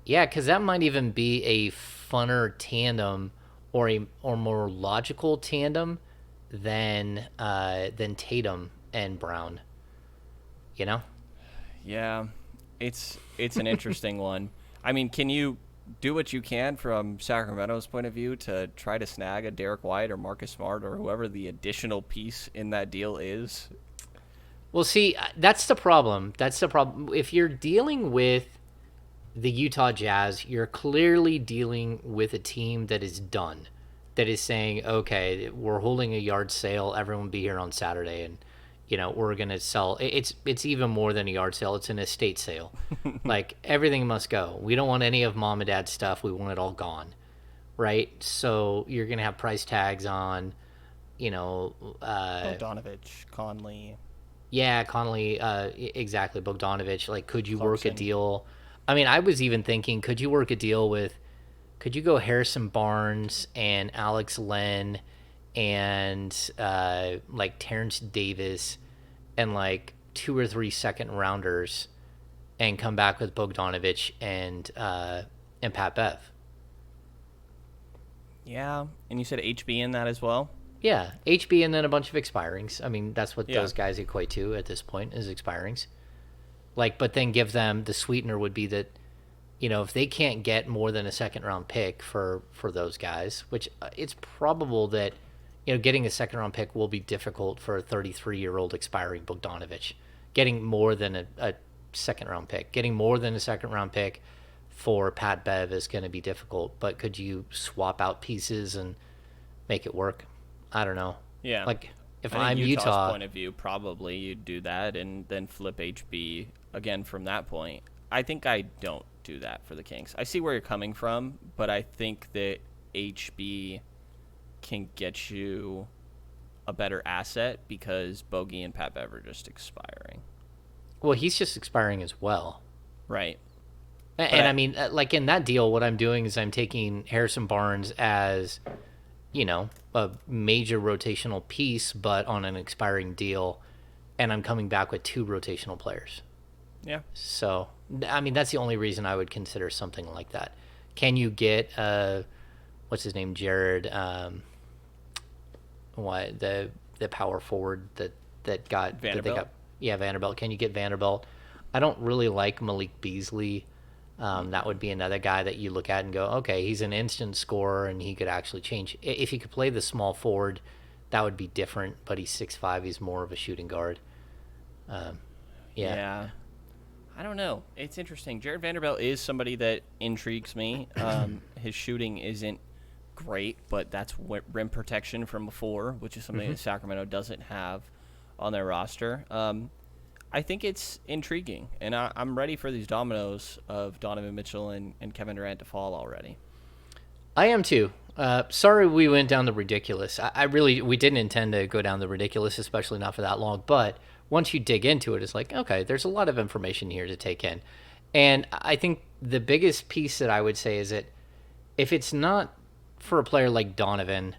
Yeah, because that might even be a funner tandem, or more logical tandem than Tatum and Brown. You know? Yeah, it's an interesting one. I mean, can you do what you can from Sacramento's point of view to try to snag a Derek White or Marcus Smart or whoever the additional piece in that deal is? Well, see, that's the problem. That's the problem. If you're dealing with the Utah Jazz, you're clearly dealing with a team that is done, that is saying, okay, we're holding a yard sale. Everyone be here on Saturday, and we're gonna sell. It's even more than a yard sale. It's an estate sale. Like, everything must go. We don't want any of mom and dad's stuff. We want it all gone, right? So you're gonna have price tags on, Bogdanovich, Conley, yeah, Connolly, exactly. Bogdanovich. Like, could you work a Clarkson. deal? I mean, I was even thinking, could you work a deal with? Could you go Harrison Barnes and Alex Len and like Terrence Davis and like 2 or 3 second rounders and come back with Bogdanovich and Pat Bev? Yeah, and you said HB in that as well? Yeah, HB and then a bunch of expirings. I mean, that's what Yeah. those guys equate to at this point, is expirings. Like, but then give them the sweetener would be that, if they can't get more than a second round pick for those guys, which it's probable that, getting a second round pick will be difficult for a 33-year-old expiring Bogdanovich. Getting more than a second round pick, getting more than a second round pick for Pat Bev is going to be difficult. But could you swap out pieces and make it work? I don't know. Yeah. Like, if I think I'm Utah's Utah, point of view, probably you'd do that and then flip HB again from that point. I think I don't do that for the Kings. I see where you're coming from, but I think that HB can get you a better asset because Bogey and Pat Bev are just expiring. well, he's just expiring as well. Right. And I mean, like, in that deal, what I'm doing is I'm taking Harrison Barnes as, a major rotational piece, but on an expiring deal, and I'm coming back with 2 rotational players. Yeah. So, I mean, that's the only reason I would consider something like that. Can you get, what's his name, Jared, what, the the power forward that got that they Vanderbilt. got. Yeah, Vanderbilt. Can you get Vanderbilt? I don't really like Malik Beasley. That would be another guy that you look at and go, okay, he's an instant scorer and he could actually change. If he could play the small forward, that would be different. But he's 6'5". He's more of a shooting guard. Yeah. Yeah. I don't know. It's interesting. Jared Vanderbilt is somebody that intrigues me. His shooting isn't great, but that's rim protection from before, which is something that Sacramento doesn't have on their roster. I think it's intriguing, and I'm ready for these dominoes of Donovan Mitchell and Kevin Durant to fall already. I am too. Sorry we went down the ridiculous. We didn't intend to go down the ridiculous, especially not for that long. But once you dig into it, it's like, okay, there's a lot of information here to take in. And I think the biggest piece that I would say is that if it's not for a player like Donovan,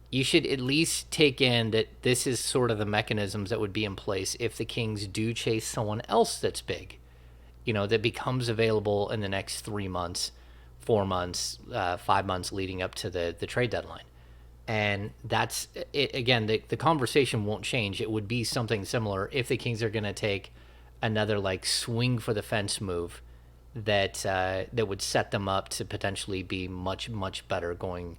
you should at least take in that this is sort of the mechanisms that would be in place if the Kings do chase someone else that's big, that becomes available in the next 3 months, 4 months, 5 months leading up to the trade deadline. And that's it. Again, the conversation won't change. It would be something similar if the Kings are going to take another like swing for the fence move that would set them up to potentially be much, much better going,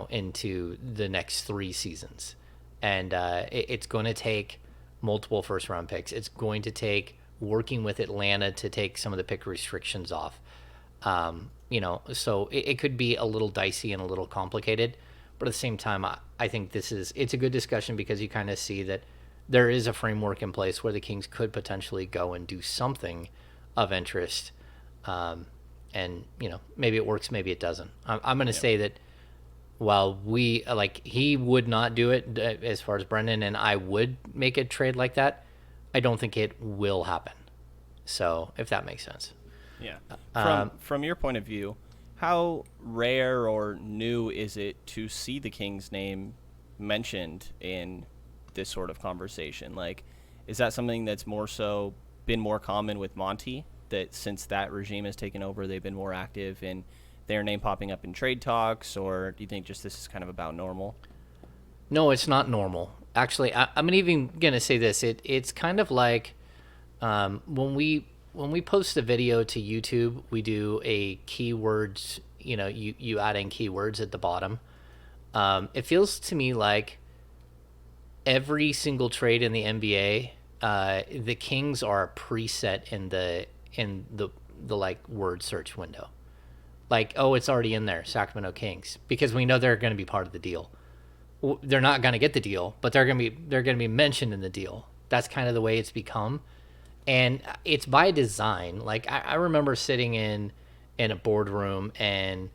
into the next 3 seasons. And it's going to take multiple first round picks. It's going to take working with Atlanta to take some of the pick restrictions off. So it could be a little dicey and a little complicated, but at the same time, I think it's a good discussion because you kind of see that there is a framework in place where the Kings could potentially go and do something of interest. And maybe it works, maybe it doesn't. I'm going to say that while he would not do it as far as Brenden and I would make a trade like that, I don't think it will happen. So if that makes sense. Yeah. From your point of view, how rare or new is it to see the Kings name mentioned in this sort of conversation? Like, is that something that's been more common with Monty, that since that regime has taken over, they've been more active in their name popping up in trade talks, or do you think just this is kind of about normal? No, it's not normal. Actually, I'm even gonna say this. It's kind of like when we post a video to YouTube, we do a keywords. You add in keywords at the bottom. It feels to me like every single trade in the NBA, the Kings are preset in the like word search window. Like, oh, it's already in there, Sacramento Kings, because we know they're going to be part of the deal. They're not going to get the deal, but they're going to be mentioned in the deal. That's kind of the way it's become, and it's by design. Like I remember sitting in a boardroom and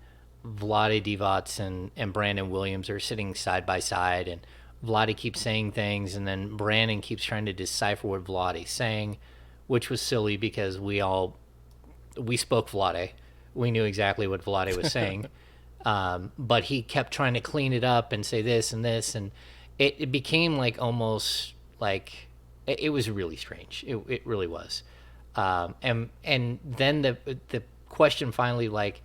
Vlade Divac and Brandon Williams are sitting side by side, and Vlade keeps saying things, and then Brandon keeps trying to decipher what Vlade's saying, which was silly because we spoke Vlade. We knew exactly what Vlade was saying. But he kept trying to clean it up and say this and this, and it became like almost like it was really strange. It really was. And then the question finally, like,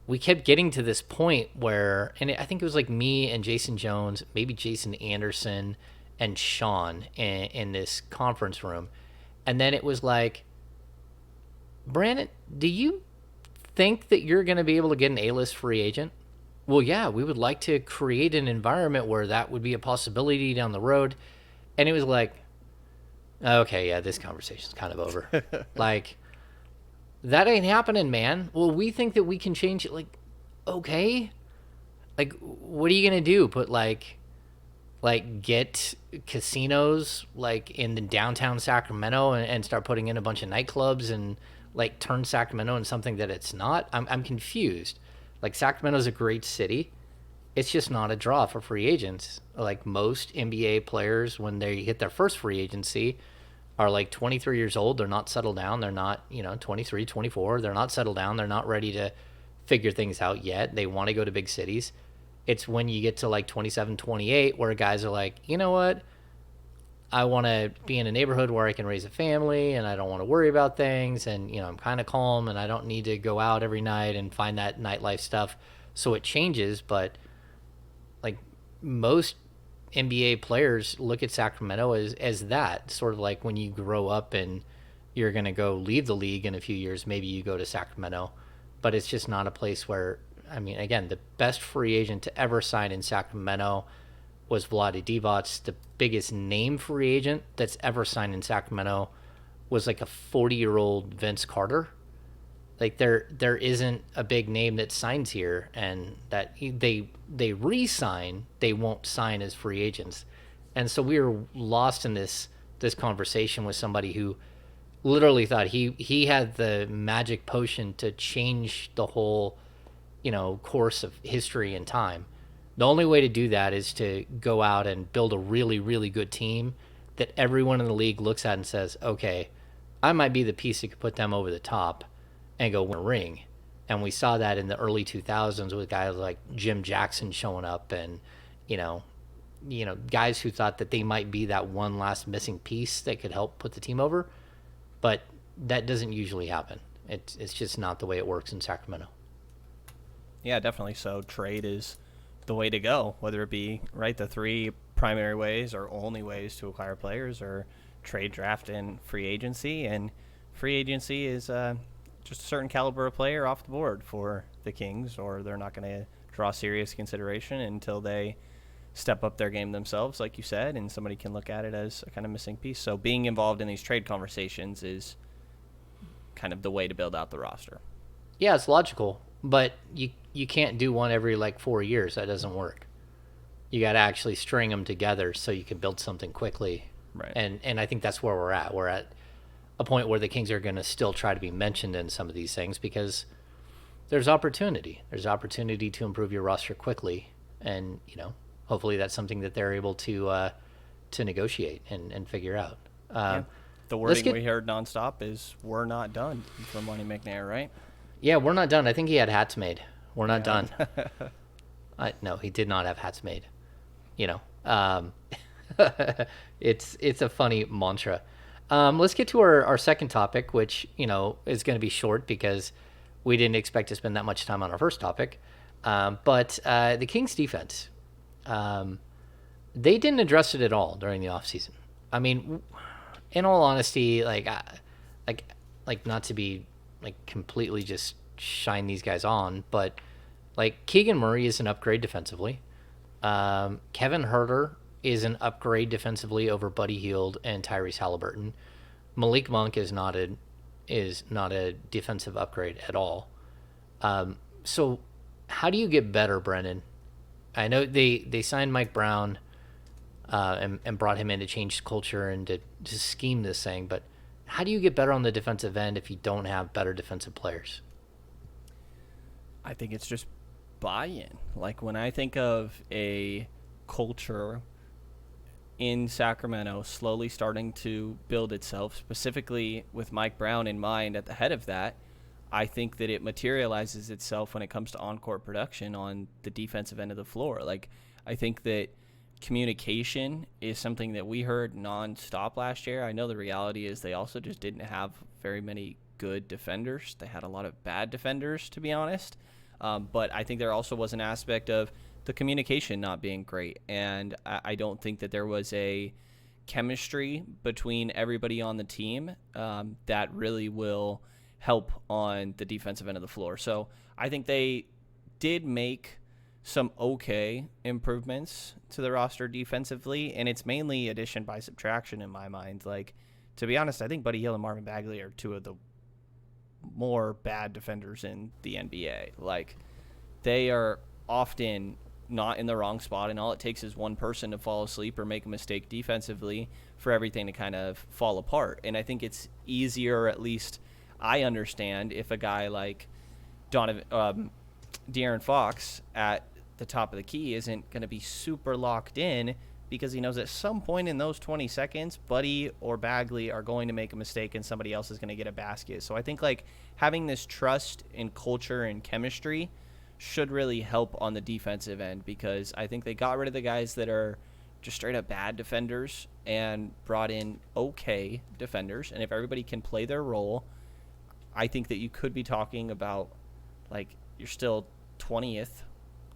we kept getting to this point where, and I think it was like me and Jason Jones, maybe Jason Anderson and Sean in this conference room. And then it was like, Brandon, do you think that you're going to be able to get an A-list free agent? Well, yeah, we would like to create an environment where that would be a possibility down the road. And it was like, okay, yeah, this conversation's kind of over. Like, that ain't happening, man. Well, we think that we can change it. Like, okay. Like, what are you going to do? Put, like, get casinos, like, in the downtown Sacramento and start putting in a bunch of nightclubs and, like, turn Sacramento into something that it's not? I'm confused. Like, Sacramento's a great city. It's just not a draw for free agents. Like, most NBA players, when they hit their first free agency, are like 23 years old. They're not settled down. They're not, 23, 24. They're not settled down. They're not ready to figure things out yet. They want to go to big cities. It's when you get to like 27, 28 where guys are like, you know what? I want to be in a neighborhood where I can raise a family and I don't want to worry about things. And, I'm kind of calm and I don't need to go out every night and find that nightlife stuff. So it changes. But like most NBA players look at Sacramento as that sort of like when you grow up and you're going to go leave the league in a few years, maybe you go to Sacramento, but it's just not a place where, I mean, again, the best free agent to ever sign in Sacramento was Vlade Divac. The biggest name free agent that's ever signed in Sacramento was like a 40-year-old Vince Carter. Like there isn't a big name that signs here, and that they re-sign, they won't sign as free agents. And so we were lost in this conversation with somebody who literally thought he had the magic potion to change the whole, course of history and time. The only way to do that is to go out and build a really, really good team that everyone in the league looks at and says, okay, I might be the piece that could put them over the top and go win a ring. And we saw that in the early 2000s with guys like Jim Jackson showing up, and you know, guys who thought that they might be that one last missing piece that could help put the team over. But that doesn't usually happen. It's just not the way it works in Sacramento. Yeah, definitely. So trade is the way to go, whether it be the three primary ways or only ways to acquire players, or trade, draft, and free agency. And free agency is just a certain caliber of player off the board for the Kings, or they're not going to draw serious consideration until they step up their game themselves, like you said, and somebody can look at it as a kind of missing piece. So being involved in these trade conversations is kind of the way to build out the roster. Yeah, it's logical, but you can't do one every 4 years. That doesn't work. You got to actually string them together so you can build something quickly. Right. And I think that's where we're at. We're at a point where the Kings are going to still try to be mentioned in some of these things because there's opportunity. There's opportunity to improve your roster quickly, and hopefully that's something that they're able to negotiate and figure out. Yeah. The wording we heard nonstop is "we're not done" from Monty McNair, right? Yeah, we're not done. I think he had hats made. We're not done. No, he did not have hats made. It's a funny mantra. Let's get to our second topic, which is going to be short because we didn't expect to spend that much time on our first topic. But the Kings defense, they didn't address it at all during the offseason. I mean, in all honesty, not to be completely just shine these guys on, but Keegan Murray is an upgrade defensively. Kevin Huerter is an upgrade defensively over Buddy Hield and Tyrese Halliburton. Malik Monk is not a defensive upgrade at all. So how do you get better, Brendan? I know they signed Mike Brown and brought him in to change culture and to scheme this thing, but how do you get better on the defensive end if you don't have better defensive players? I think it's just buy-in. When I think of a culture in Sacramento slowly starting to build itself, specifically with Mike Brown in mind at the head of that, I think that it materializes itself when it comes to on-court production on the defensive end of the floor. I think that communication is something that we heard nonstop last year. I know the reality is they also just didn't have very many good defenders. They had a lot of bad defenders, to be honest. But I think there also was an aspect of the communication not being great. And I don't think that there was a chemistry between everybody on the team that really will help on the defensive end of the floor. So I think they did make some okay improvements to the roster defensively, and it's mainly addition by subtraction in my mind. To be honest, I think Buddy Hield and Marvin Bagley are two of the more bad defenders in the NBA. They are often not in the wrong spot, and all it takes is one person to fall asleep or make a mistake defensively for everything to kind of fall apart. And I think it's easier, at least I understand, if a guy like De'Aaron Fox at the top of the key isn't going to be super locked in, because he knows at some point in those 20 seconds, Buddy or Bagley are going to make a mistake and somebody else is going to get a basket. So I think having this trust in culture and chemistry should really help on the defensive end, because I think they got rid of the guys that are just straight up bad defenders and brought in okay defenders. And if everybody can play their role, I think that you could be talking about you're still 20th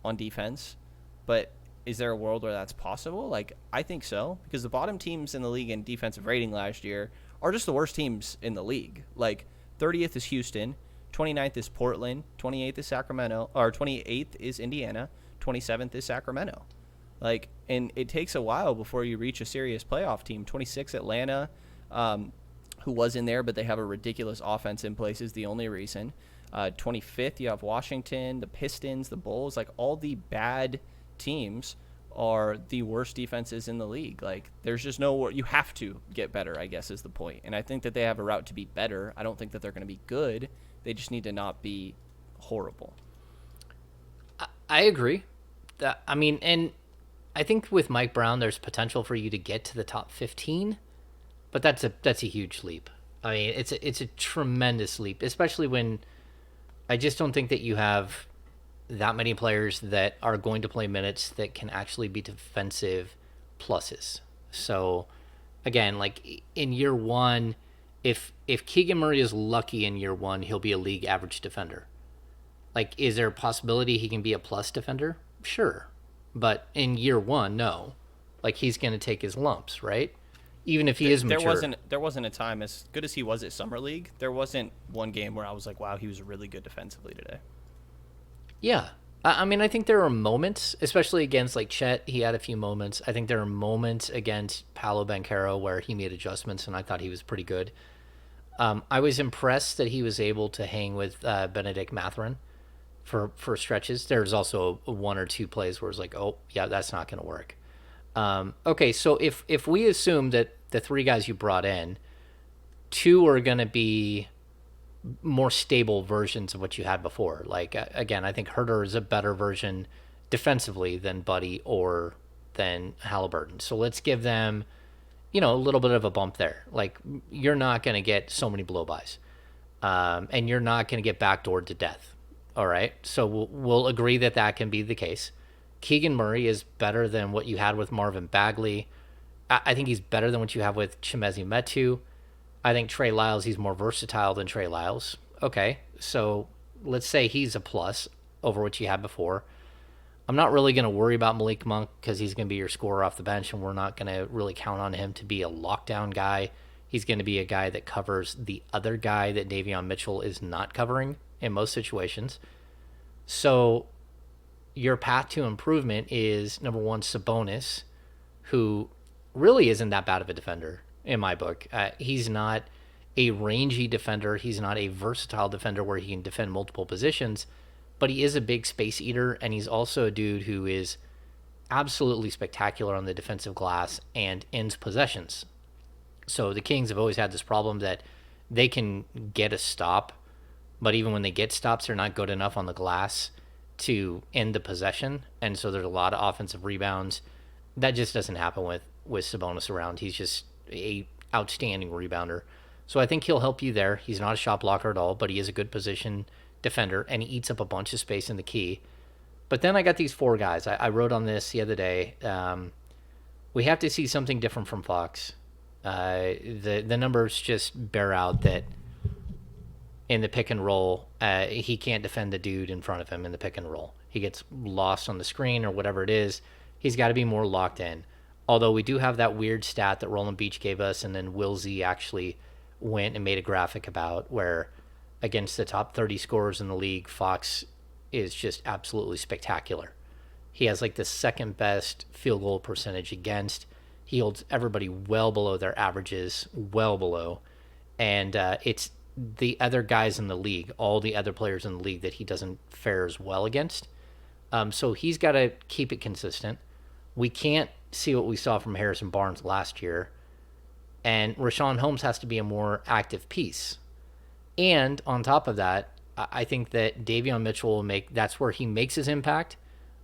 on defense, but is there a world where that's possible? Like, I think so, because the bottom teams in the league in defensive rating last year are just the worst teams in the league. Like, 30th is Houston, 29th is Portland, 28th is Sacramento, or 28th is Indiana, 27th is Sacramento. Like, and it takes a while before you reach a serious playoff team. 26 Atlanta, who was in there, but they have a ridiculous offense in place is the only reason. 25th, you have Washington, the Pistons, the Bulls. Like, all the bad teams are the worst defenses in the league. Like, there's just no, you have to get better, I guess, is the point. And I think that they have a route to be better. I don't think that they're going to be good. They just need to not be horrible. I agree. I mean, and I think with Mike Brown, there's potential for you to get to the top 15, but that's a huge leap. I mean, it's a tremendous leap, especially when I just don't think that you have that many players that are going to play minutes that can actually be defensive pluses. So, again, like in year one, if Keegan Murray is lucky in year one, he'll be a league average defender. Like, is there a possibility he can be a plus defender? Sure. But in year one, no. Like, he's going to take his lumps, right? Even if he is mature. There wasn't a time, as good as he was at Summer League, there wasn't one game where I was like, wow, he was really good defensively today. Yeah. I mean, I think there are moments, especially against, like, Chet, he had a few moments. I think there are moments against Paolo Banchero where he made adjustments, and I thought he was pretty good. I was impressed that he was able to hang with Benedict Mathurin for stretches. There's also one or two plays where it's like, oh, yeah, that's not going to work. Okay, so if we assume that the three guys you brought in, two are going to be more stable versions of what you had before. Like, again, I think Herter is a better version defensively than Buddy or than Halliburton. So let's give them, a little bit of a bump there. Like, you're not going to get so many blow-bys, and you're not going to get backdoored to death. All right, so we'll agree that can be the case. Keegan Murray is better than what you had with Marvin Bagley. I think he's better than what you have with Chimezie Metu. I think Trey Lyles, he's more versatile than Trey Lyles. Okay, so let's say he's a plus over what you had before. I'm not really going to worry about Malik Monk because he's going to be your scorer off the bench, and we're not going to really count on him to be a lockdown guy. He's going to be a guy that covers the other guy that Davion Mitchell is not covering in most situations. So your path to improvement is, number one, Sabonis, who really isn't that bad of a defender in my book. He's not a rangy defender. He's not a versatile defender where he can defend multiple positions, but he is a big space eater, and he's also a dude who is absolutely spectacular on the defensive glass and ends possessions. So the Kings have always had this problem that they can get a stop, but even when they get stops, they're not good enough on the glass to end the possession, and so there's a lot of offensive rebounds. That just doesn't happen with Sabonis around. He's just a outstanding rebounder. So I think he'll help you there. He's not a shot blocker at all, but he is a good position defender, and he eats up a bunch of space in the key. But then I got these four guys. I wrote on this the other day. We have to see something different from Fox. The numbers just bear out that in the pick and roll, he can't defend the dude in front of him in the pick and roll. He gets lost on the screen or whatever it is. He's got to be more locked in. Although we do have that weird stat that Roland Beach gave us, and then Will Z actually went and made a graphic about, where against the top 30 scorers in the league, Fox is just absolutely spectacular. He has like the second best field goal percentage against. He holds everybody well below their averages, well below. And it's the other guys in the league, all the other players in the league that he doesn't fare as well against. So he's got to keep it consistent. We can't see what we saw from Harrison Barnes last year. And Rashawn Holmes has to be a more active piece. And on top of that, I think that Davion Mitchell will that's where he makes his impact.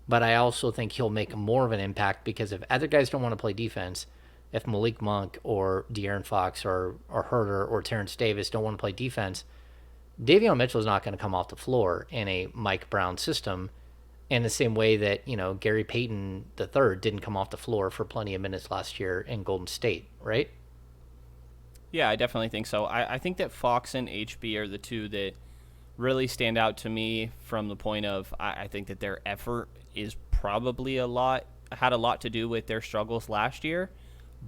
But I also think he'll make more of an impact because if other guys don't want to play defense, if Malik Monk or De'Aaron Fox or Herter or Terrence Davis don't want to play defense, Davion Mitchell is not going to come off the floor in a Mike Brown system in the same way that, Gary Payton III didn't come off the floor for plenty of minutes last year in Golden State, right? Yeah, I definitely think so. I think that Fox and HB are the two that really stand out to me from the point of I think that their effort is probably a lot had a lot to do with their struggles last year,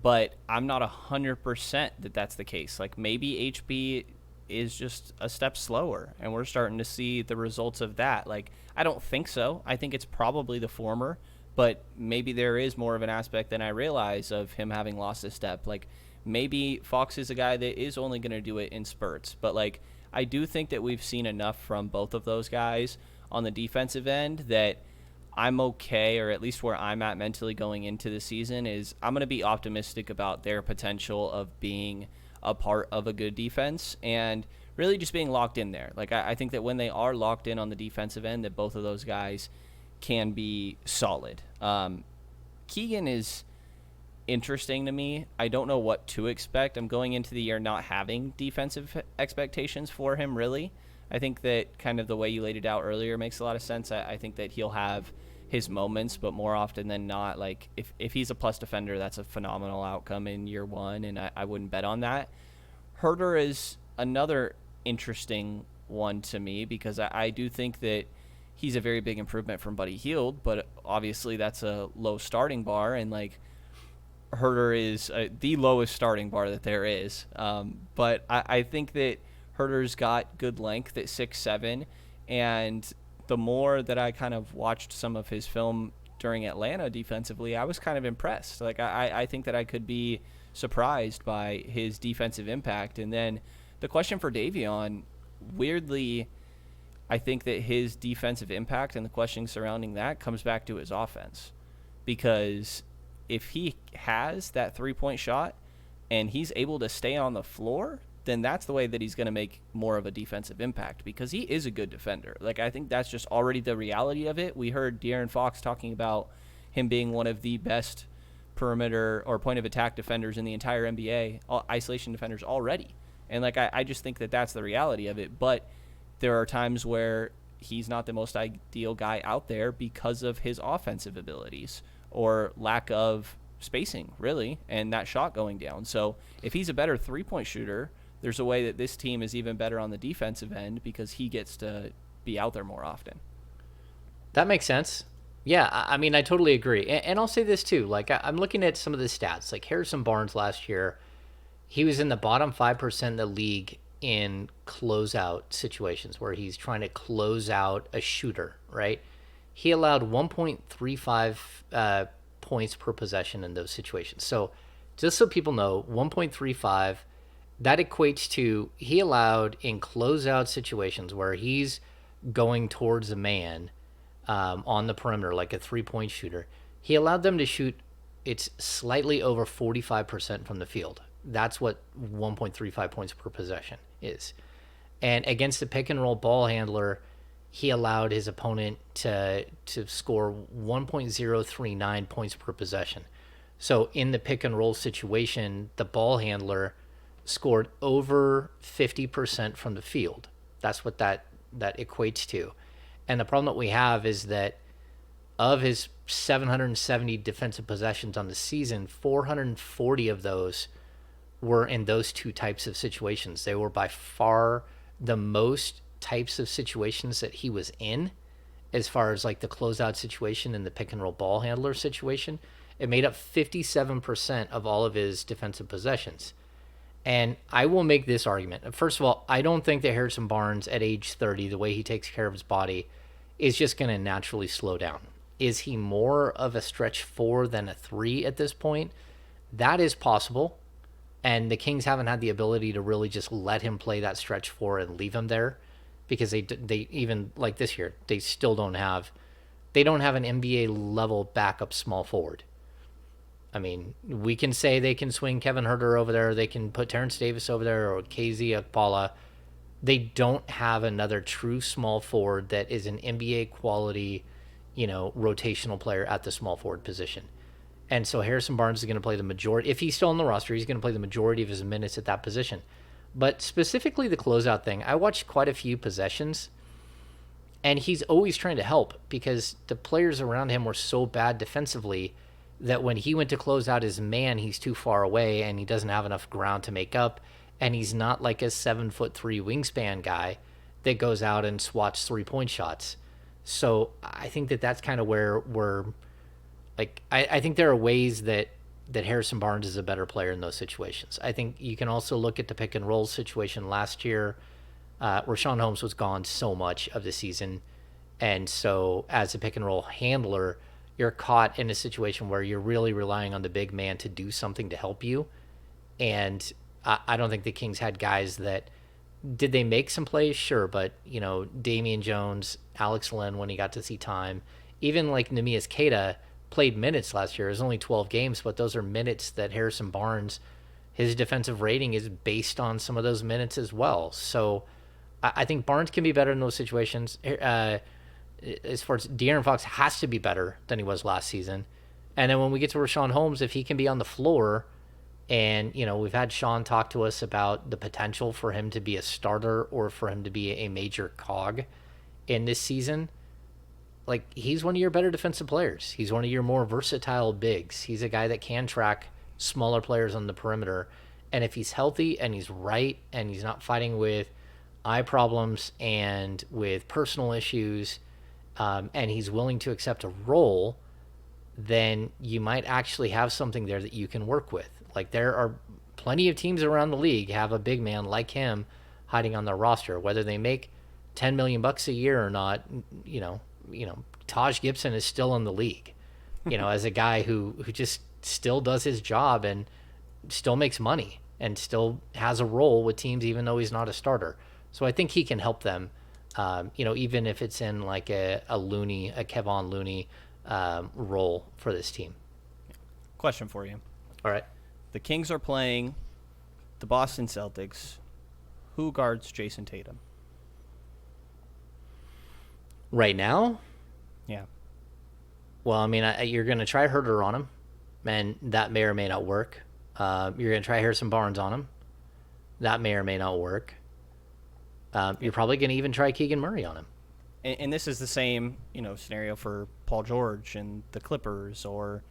but I'm not 100% that that's the case. Like maybe HB is just a step slower and we're starting to see the results of that. Like I don't think so. I think it's probably the former, but maybe there is more of an aspect than I realize of him having lost a step. Like maybe Fox is a guy that is only going to do it in spurts, but like I do think that we've seen enough from both of those guys on the defensive end that I'm okay, or at least where I'm at mentally going into the season is I'm going to be optimistic about their potential of being a part of a good defense and really just being locked in there. Like I think that when they are locked in on the defensive end, that both of those guys can be solid. Keegan is interesting to me. I don't know what to expect. I'm going into the year not having defensive expectations for him, really. I think that kind of the way you laid it out earlier makes a lot of sense. I think that he'll have his moments, but more often than not, like if he's a plus defender, that's a phenomenal outcome in year one, and I wouldn't bet on that. Herder is another interesting one to me because I do think that he's a very big improvement from Buddy Hield, but obviously that's a low starting bar, and like Herder is the lowest starting bar that there is. But I think that Herder's got good length at 6'7", and the more that I kind of watched some of his film during Atlanta defensively, I was kind of impressed. Like I think that I could be surprised by his defensive impact. And then the question for Davion, weirdly, I think that his defensive impact and the questioning surrounding that comes back to his offense. Because if he has that three-point shot and he's able to stay on the floor, then that's the way that he's going to make more of a defensive impact because he is a good defender. Like, I think that's just already the reality of it. We heard De'Aaron Fox talking about him being one of the best perimeter or point of attack defenders in the entire NBA, isolation defenders already. And like, I just think that that's the reality of it. But there are times where he's not the most ideal guy out there because of his offensive abilities or lack of spacing, really, and that shot going down. So if he's a better three-point shooter, there's a way that this team is even better on the defensive end because he gets to be out there more often. That makes sense. Yeah, I mean, I totally agree. And I'll say this too. Like, I'm looking at some of the stats. Like, Harrison Barnes last year, he was in the bottom 5% of the league in closeout situations where he's trying to close out a shooter, right? He allowed 1.35 points per possession in those situations. So, just so people know, 1.35, that equates to he allowed in closeout situations where he's going towards a man on the perimeter, like a three-point shooter. He allowed them to shoot, it's slightly over 45% from the field. That's what 1.35 points per possession is. And against the pick-and-roll ball handler, he allowed his opponent to score 1.039 points per possession. So in the pick-and-roll situation, the ball handler scored over 50% from the field. That's what that equates to. And the problem that we have is that of his 770 defensive possessions on the season, 440 of those were in those two types of situations. They were by far the most types of situations that he was in as far as like the closeout situation and the pick and roll ball handler situation. It made up 57% of all of his defensive possessions. And I will make this argument. First of all, I don't think that Harrison Barnes at age 30, the way he takes care of his body, is just going to naturally slow down. Is he more of a stretch 4 than a 3 at this point? That is possible. And the Kings haven't had the ability to really just let him play that stretch 4 and leave him there, because they even like this year, they don't have an NBA level backup small forward. I mean, we can say they can swing Kevin Huerter over there, they can put Terrence Davis over there, or KZ Okpala. They don't have another true small forward that is an NBA quality, rotational player at the small forward position. And so Harrison Barnes is going to play the majority. If he's still on the roster, he's going to play the majority of his minutes at that position. But specifically the closeout thing, I watched quite a few possessions, and he's always trying to help because the players around him were so bad defensively that when he went to close out his man, he's too far away and he doesn't have enough ground to make up. And he's not like a 7'3" wingspan guy that goes out and swats 3-point shots. So I think that that's kind of where Like I think there are ways that Harrison Barnes is a better player in those situations. I think you can also look at the pick and roll situation last year. Rashawn Holmes was gone so much of the season, and so as a pick and roll handler, you're caught in a situation where you're really relying on the big man to do something to help you. And I don't think the Kings had guys that did they make some plays? Sure, but Damian Jones, Alex Len when he got to see time, even like Nemias Queta played minutes last year. It was only 12 games, but those are minutes that Harrison Barnes, his defensive rating is based on some of those minutes as well. So I think Barnes can be better in those situations. As far as De'Aaron Fox has to be better than he was last season. And then when we get to Rashawn Holmes, if he can be on the floor, and we've had Sean talk to us about the potential for him to be a starter or for him to be a major cog in this season. Like, he's one of your better defensive players. He's one of your more versatile bigs. He's a guy that can track smaller players on the perimeter. And if he's healthy and he's right and he's not fighting with eye problems and with personal issues, and he's willing to accept a role, then you might actually have something there that you can work with. Like, there are plenty of teams around the league have a big man like him hiding on their roster, whether they make $10 million a year or not. Taj Gibson is still in the league, as a guy who just still does his job and still makes money and still has a role with teams, even though he's not a starter. So I think he can help them, even if it's in like a Kevon Looney role for this team. Question for you. All right. The Kings are playing the Boston Celtics. Who guards Jason Tatum? Right now? Yeah. Well, I mean, you're going to try Herter on him, and that may or may not work. You're going to try Harrison Barnes on him. That may or may not work. You're probably going to even try Keegan Murray on him. And this is the same, scenario for Paul George and the Clippers, or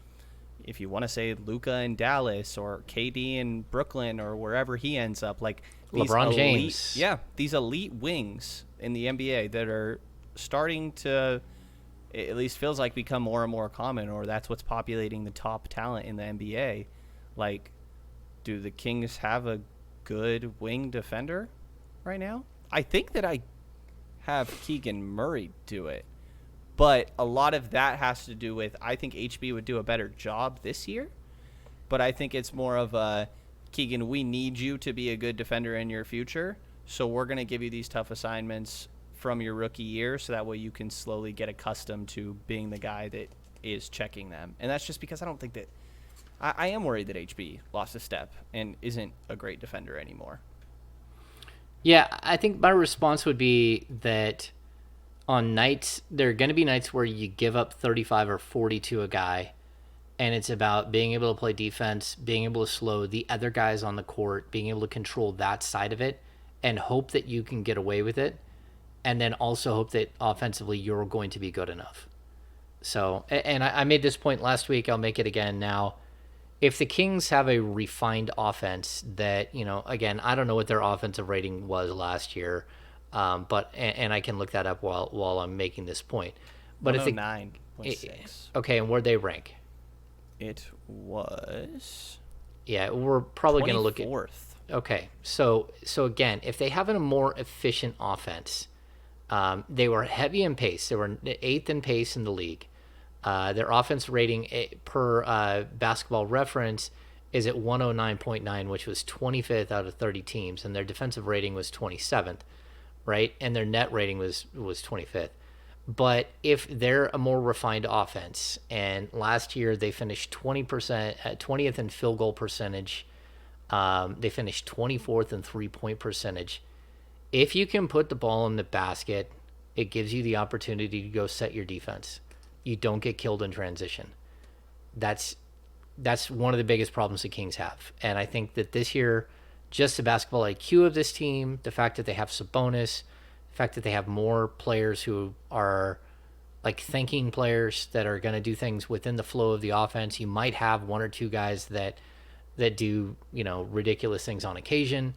if you want to say Luka in Dallas, or KD in Brooklyn, or wherever he ends up. Like these LeBron James. Yeah, these elite wings in the NBA that are starting to, it at least feels like, become more and more common, or that's what's populating the top talent in the NBA. Like, do the Kings have a good wing defender right now? I think that I have Keegan Murray do it, but a lot of that has to do with, I think HB would do a better job this year, but I think it's more of a, Keegan, we need you to be a good defender in your future, so we're going to give you these tough assignments from your rookie year, so that way you can slowly get accustomed to being the guy that is checking them. And that's just because I don't think that, I am worried that HB lost a step and isn't a great defender anymore. Yeah, I think my response would be that on nights, there are going to be nights where you give up 35 or 40 to a guy, and it's about being able to play defense, being able to slow the other guys on the court, being able to control that side of it, and hope that you can get away with it, and then also hope that offensively you're going to be good enough. So, and I made this point last week, I'll make it again now. If the Kings have a refined offense that, again, I don't know what their offensive rating was last year, but I can look that up while I'm making this point. But if 109.6. Okay, and where'd they rank? It was, Yeah, we're probably going to look at 24th. Okay, so again, if they have a more efficient offense, they were heavy in pace. They were 8th in pace in the league. Their offense rating per Basketball Reference is at 109.9, which was 25th out of 30 teams, and their defensive rating was 27th, right? And their net rating was 25th. But if they're a more refined offense, and last year they finished 20th in field goal percentage, they finished 24th in three-point percentage. If you can put the ball in the basket, it gives you the opportunity to go set your defense. You don't get killed in transition. That's one of the biggest problems the Kings have. And I think that this year, just the basketball IQ of this team, the fact that they have Sabonis, the fact that they have more players who are like thinking players that are going to do things within the flow of the offense. You might have one or two guys that do, ridiculous things on occasion.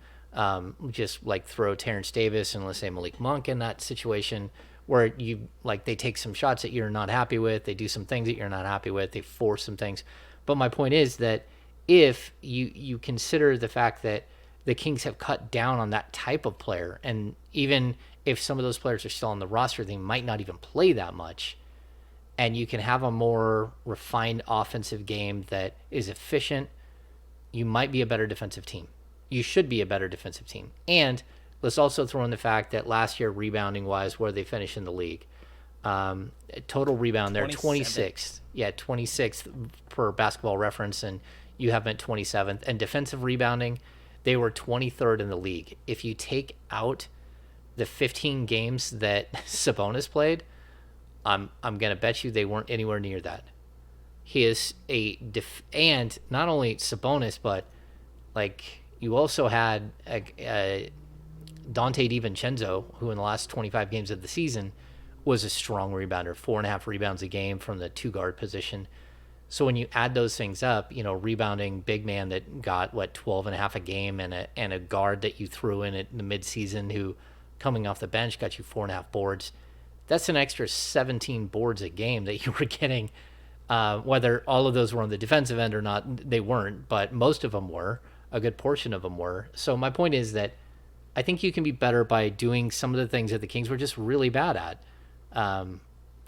Just like throw Terrence Davis and let's say Malik Monk in that situation where you like they take some shots that you're not happy with, they do some things that you're not happy with, they force some things. But my point is that if you consider the fact that the Kings have cut down on that type of player, and even if some of those players are still on the roster, they might not even play that much, and you can have a more refined offensive game that is efficient, you might be a better defensive team. You should be a better defensive team. And let's also throw in the fact that last year, rebounding wise, where they finished in the league, total rebound, they're 26th. Yeah, 26th per Basketball Reference, and you have them at 27th. And defensive rebounding, they were 23rd in the league. If you take out the 15 games that Sabonis played, I'm gonna bet you they weren't anywhere near that. He is and not only Sabonis, but like you also had a Dante DiVincenzo, who in the last 25 games of the season was a strong rebounder, 4.5 rebounds a game from the 2 guard position. So when you add those things up, rebounding big man that got 12 and a half a game, and a guard that you threw in at the midseason who coming off the bench got you 4.5 boards. That's an extra 17 boards a game that you were getting. Whether all of those were on the defensive end or not, they weren't, but most of them were. A good portion of them were. So my point is that I think you can be better by doing some of the things that the Kings were just really bad at.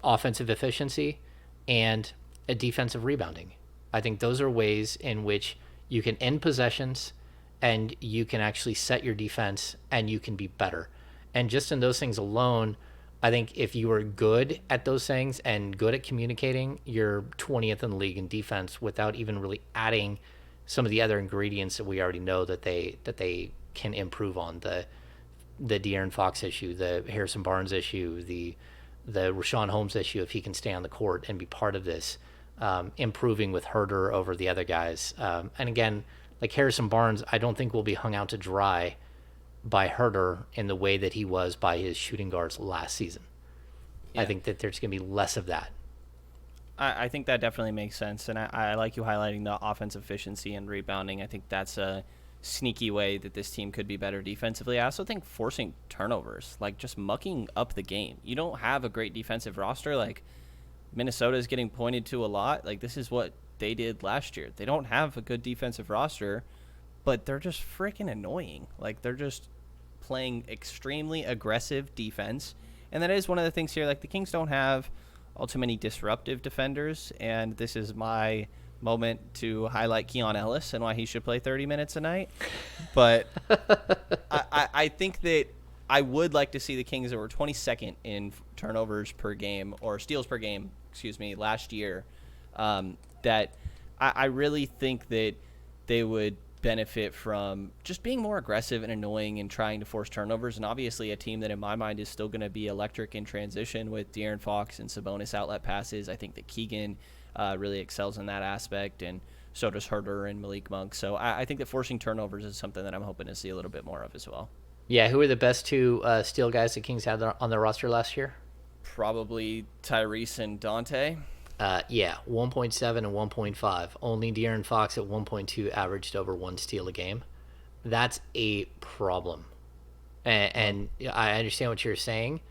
Offensive efficiency and a defensive rebounding. I think those are ways in which you can end possessions and you can actually set your defense and you can be better. And just in those things alone, I think if you are good at those things and good at communicating, you're 20th in the league in defense without even really adding some of the other ingredients that we already know that they can improve on. The De'Aaron Fox issue, the Harrison Barnes issue, the Rashawn Holmes issue, if he can stay on the court and be part of this, improving with Herter over the other guys. And again, like Harrison Barnes, I don't think will be hung out to dry by Herter in the way that he was by his shooting guards last season. Yeah. I think that there's going to be less of that. I think that definitely makes sense, and I like you highlighting the offensive efficiency and rebounding. I think that's a sneaky way that this team could be better defensively. I also think forcing turnovers, like just mucking up the game. You don't have a great defensive roster. Like Minnesota is getting pointed to a lot. Like this is what they did last year. They don't have a good defensive roster, but they're just freaking annoying. Like they're just playing extremely aggressive defense, and that is one of the things here. Like the Kings don't have all too many disruptive defenders, and this is my moment to highlight Keon Ellis and why he should play 30 minutes a night. But I think that I would like to see the Kings that were 22nd in turnovers per game, or steals per game, last year. That I really think that they would benefit from just being more aggressive and annoying and trying to force turnovers. And obviously a team that in my mind is still going to be electric in transition with De'Aaron Fox and Sabonis outlet passes. I think that Keegan really excels in that aspect, and so does Herter and Malik Monk. So I think that forcing turnovers is something that I'm hoping to see a little bit more of as well. Yeah, who are the best 2 steal guys the Kings had on their roster last year? Probably Tyrese and Dante. 1.7 and 1.5. Only De'Aaron Fox at 1.2 averaged over 1 steal a game. That's a problem. And I understand what you're saying,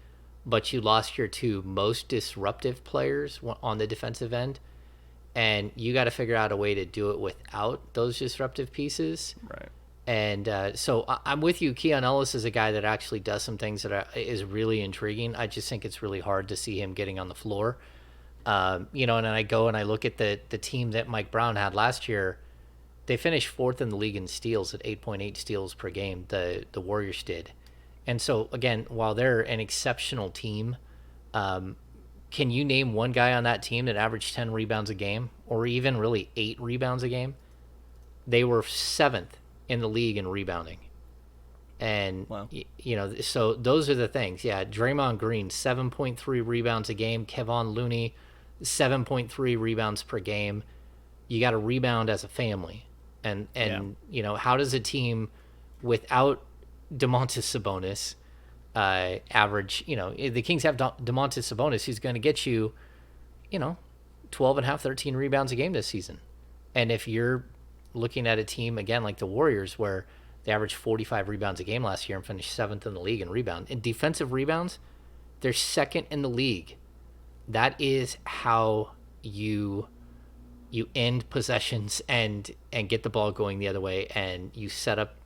but you lost your 2 most disruptive players on the defensive end, and you got to figure out a way to do it without those disruptive pieces. Right. And so I'm with you. Keon Ellis is a guy that actually does some things that is really intriguing. I just think it's really hard to see him getting on the floor. And then I go and I look at the team that Mike Brown had last year. They finished 4th in the league in steals at 8.8 steals per game. The Warriors did. And so, again, while they're an exceptional team, can you name one guy on that team that averaged 10 rebounds a game, or even really 8 rebounds a game? They were 7th in the league in rebounding. And, wow. So those are the things. Yeah, Draymond Green, 7.3 rebounds a game. Kevon Looney, 7.3 rebounds per game. You got to rebound as a family. And how does a team without Domantas Sabonis average, the Kings have Domantas Sabonis, who's going to get you, 12 and a half, 13 rebounds a game this season. And if you're looking at a team, again, like the Warriors, where they averaged 45 rebounds a game last year and finished 7th in the league in rebound. In defensive rebounds, They're second in the league. That is how you end possessions and get the ball going the other way, and you set up,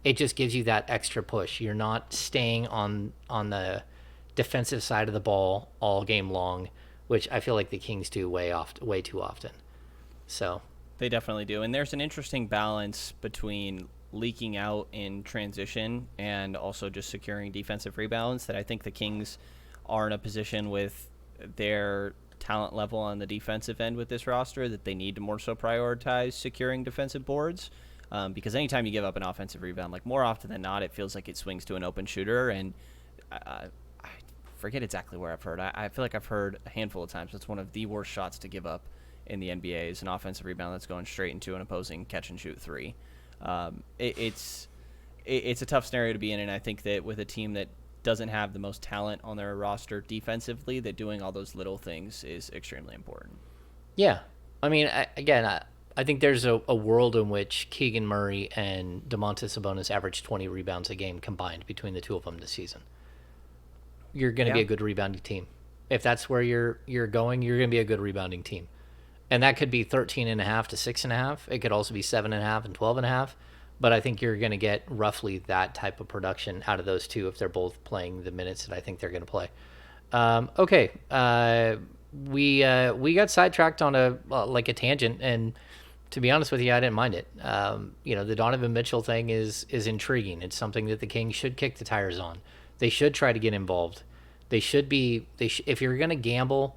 it just gives you that extra push. You're not staying on the defensive side of the ball all game long, which I feel like the Kings do way too often. So They definitely do. And there's an interesting balance between leaking out in transition and also just securing defensive rebounds that I think the Kings are in a position with their talent level on the defensive end with this roster that they need to more so prioritize securing defensive boards. Because anytime you give up an offensive rebound, like more often than not, it feels like it swings to an open shooter. And I forget exactly where I've heard. I feel like I've heard a handful of times it's one of the worst shots to give up in the NBA is an offensive rebound that's going straight into an opposing catch and shoot three. It's a tough scenario to be in, and I think that with a team that doesn't have the most talent on their roster defensively, that doing all those little things is extremely important. yeah, I mean, I think there's a world in which Keegan Murray and Domantas Sabonis average 20 rebounds a game combined between the two of them this season. You're going to be a good rebounding team. If that's where you're going, you're going to be a good rebounding team. And that could be 13.5 to 6.5. It could also be 7.5 and 12.5. But I think you're going to get roughly that type of production out of those two if they're both playing the minutes that I think they're going to play. Okay, we got sidetracked on a tangent, and to be honest with you, I didn't mind it. The Donovan Mitchell thing is intriguing. It's something that the Kings should kick the tires on. They should try to get involved. They should be. If you're going to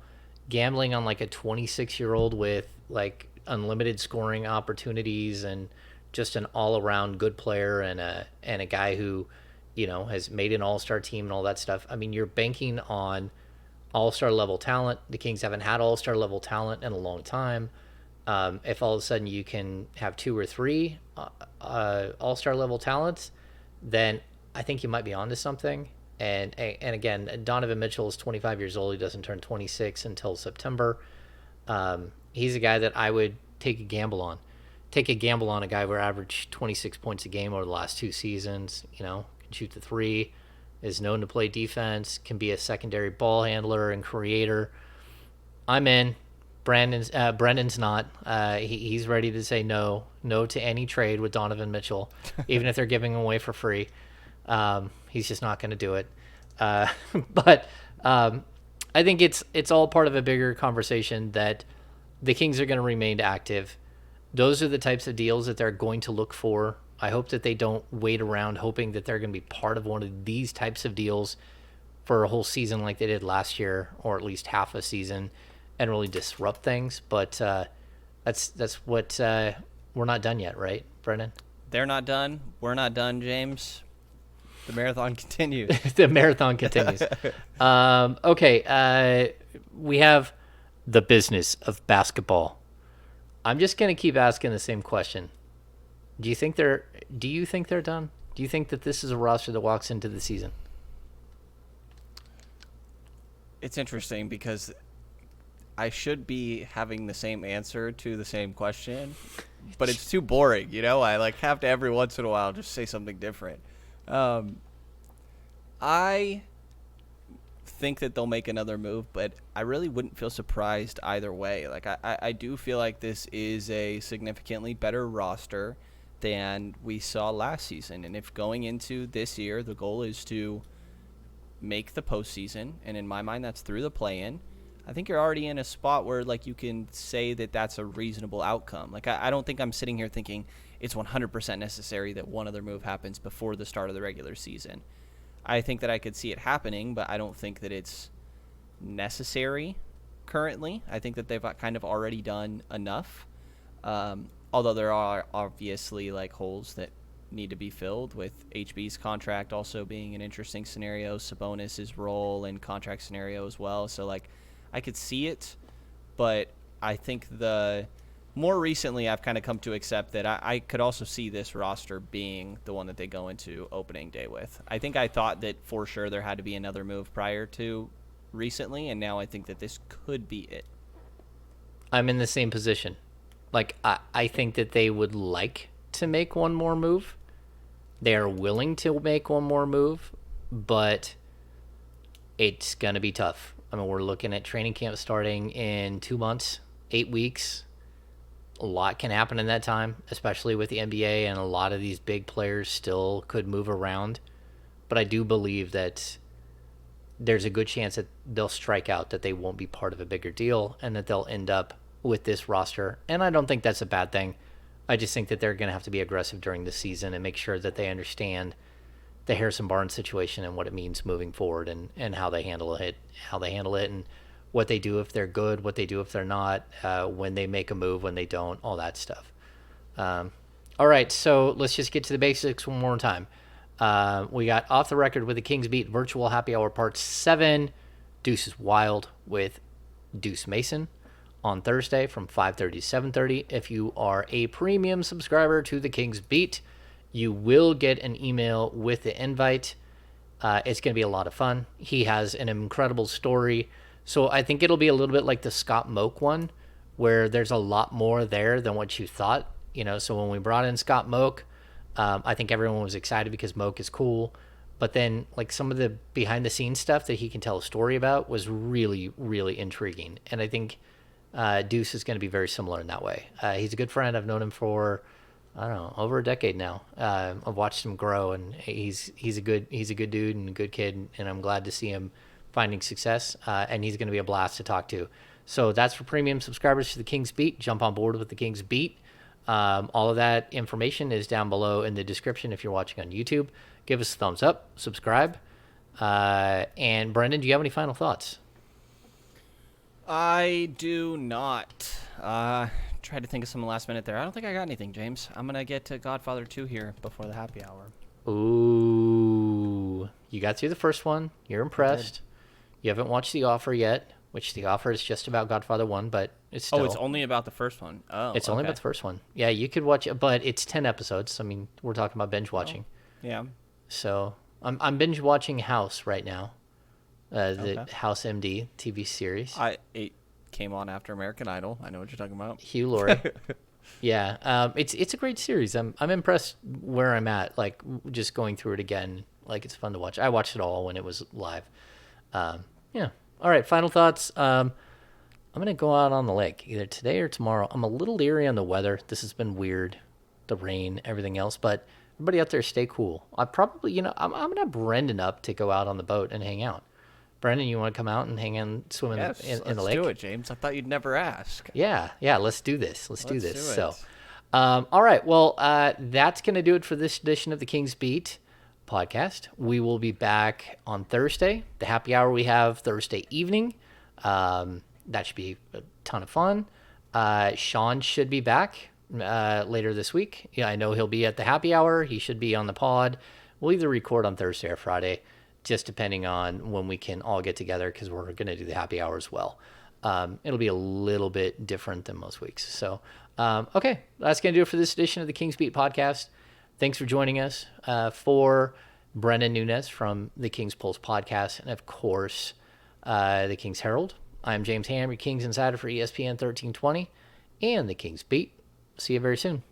gambling on like a 26-year-old with like unlimited scoring opportunities and just an all-around good player and a guy who, has made an all-star team and all that stuff. I mean, you're banking on all-star level talent. The Kings haven't had all-star level talent in a long time. If all of a sudden you can have two or three all-star level talents, then I think you might be onto something. And again, Donovan Mitchell is 25 years old. He doesn't turn 26 until September. He's a guy that I would take a gamble on. Take a gamble on a guy who averaged 26 points a game over the last two seasons. Can shoot the three, is known to play defense, can be a secondary ball handler and creator. I'm in. Brendan's not. He's ready to say no to any trade with Donovan Mitchell, even if they're giving him away for free. He's just not going to do it. But I think it's all part of a bigger conversation that the Kings are going to remain active. Those are the types of deals that they're going to look for. I hope that they don't wait around hoping that they're going to be part of one of these types of deals for a whole season like they did last year, or at least half a season, and really disrupt things. But that's what we're not done yet, right, Brendan? They're not done. We're not done, James. The marathon continues. The marathon continues. Okay, we have the business of basketball. I'm just going to keep asking the same question. Do you think they're done? Do you think that this is a roster that walks into the season? It's interesting because I should be having the same answer to the same question, but it's too boring, I have to every once in a while just say something different. I think that they'll make another move, but I really wouldn't feel surprised either way. I do feel like this is a significantly better roster than we saw last season. And if going into this year, the goal is to make the postseason, and in my mind, that's through the play-in, I think you're already in a spot where you can say that that's a reasonable outcome. I don't think I'm sitting here thinking it's 100% necessary that one other move happens before the start of the regular season. I think that I could see it happening, but I don't think that it's necessary currently. I think that they've kind of already done enough. Although there are obviously holes that need to be filled, with HB's contract also being an interesting scenario, Sabonis' role and contract scenario as well. So I could see it, but I think more recently I've kind of come to accept that I could also see this roster being the one that they go into opening day with. I think I thought that for sure there had to be another move prior to recently, and now I think that this could be it. I'm in the same position. I think that they would like to make one more move. They are willing to make one more move, but It's going to be tough. I mean, we're looking at training camp starting in 2 months, 8 weeks. A lot can happen in that time, especially with the NBA, and a lot of these big players still could move around. But I do believe that there's a good chance that they'll strike out, that they won't be part of a bigger deal, and that they'll end up with this roster. And I don't think that's a bad thing. I just think that they're going to have to be aggressive during the season and make sure that they understand the Harrison Barnes situation and what it means moving forward, and how they handle it, and what they do if they're good, what they do if they're not, when they make a move, when they don't, all that stuff. All right, so let's just get to the basics one more time. We got Off the Record with the Kings Beat Virtual Happy Hour Part 7. Deuce is Wild with Deuce Mason on Thursday from 5:30 to 7:30. If you are a premium subscriber to the Kings Beat, you will get an email with the invite. It's going to be a lot of fun. He has an incredible story. So I think it'll be a little bit like the Scott Moak one, where there's a lot more there than what you thought. So when we brought in Scott Moak, I think everyone was excited because Moak is cool. But then, like, some of the behind-the-scenes stuff that he can tell a story about was really, really intriguing. And I think Deuce is going to be very similar in that way. He's a good friend. I've known him for, I don't know, over a decade now. I've watched him grow, and he's a good dude and a good kid, and I'm glad to see him finding success. And he's going to be a blast to talk to. So that's for premium subscribers to the Kings Beat. Jump on board with the Kings Beat. All of that information is down below in the description if you're watching on YouTube. Give us a thumbs up, subscribe. And Brenden, do you have any final thoughts? I do not. Tried to think of some last minute there. I don't think I got anything, James. I'm going to get to Godfather 2 here before the happy hour. Ooh. You got through the first one. You're impressed. You haven't watched The Offer yet, which The Offer is just about Godfather 1, but it's still... Oh, it's only about the first one. Oh, It's only about the first one. Yeah, you could watch it, but it's 10 episodes. I mean, we're talking about binge watching. Oh, yeah. So I'm binge watching House right now. The House MD TV series. It came on after American Idol. I know what you're talking about. Hugh Laurie. Yeah, it's a great series. I'm impressed where I'm at. Like, just going through it again. Like, it's fun to watch. I watched it all when it was live. Yeah. All right. Final thoughts. I'm gonna go out on the lake either today or tomorrow. I'm a little leery on the weather. This has been weird, the rain, everything else. But everybody out there, stay cool. I probably, I'm gonna have Brenden up to go out on the boat and hang out. Brenden, you want to come out and hang and swim in the lake? Let's do it, James. I thought you'd never ask. Yeah, let's do this. Let's do this. So, all right. Well, that's going to do it for this edition of the Kings Beat podcast. We will be back on Thursday. The happy hour we have Thursday evening. That should be a ton of fun. Sean should be back later this week. Yeah, I know he'll be at the happy hour. He should be on the pod. We'll either record on Thursday or Friday, just depending on when we can all get together, because we're going to do the happy hour as well. It'll be a little bit different than most weeks. So, okay, that's going to do it for this edition of the Kings Beat podcast. Thanks for joining us. For Brenden Nunes from the Kings Pulse podcast, and of course, the Kings Herald, I'm James Ham, your Kings Insider for ESPN 1320 and the Kings Beat. See you very soon.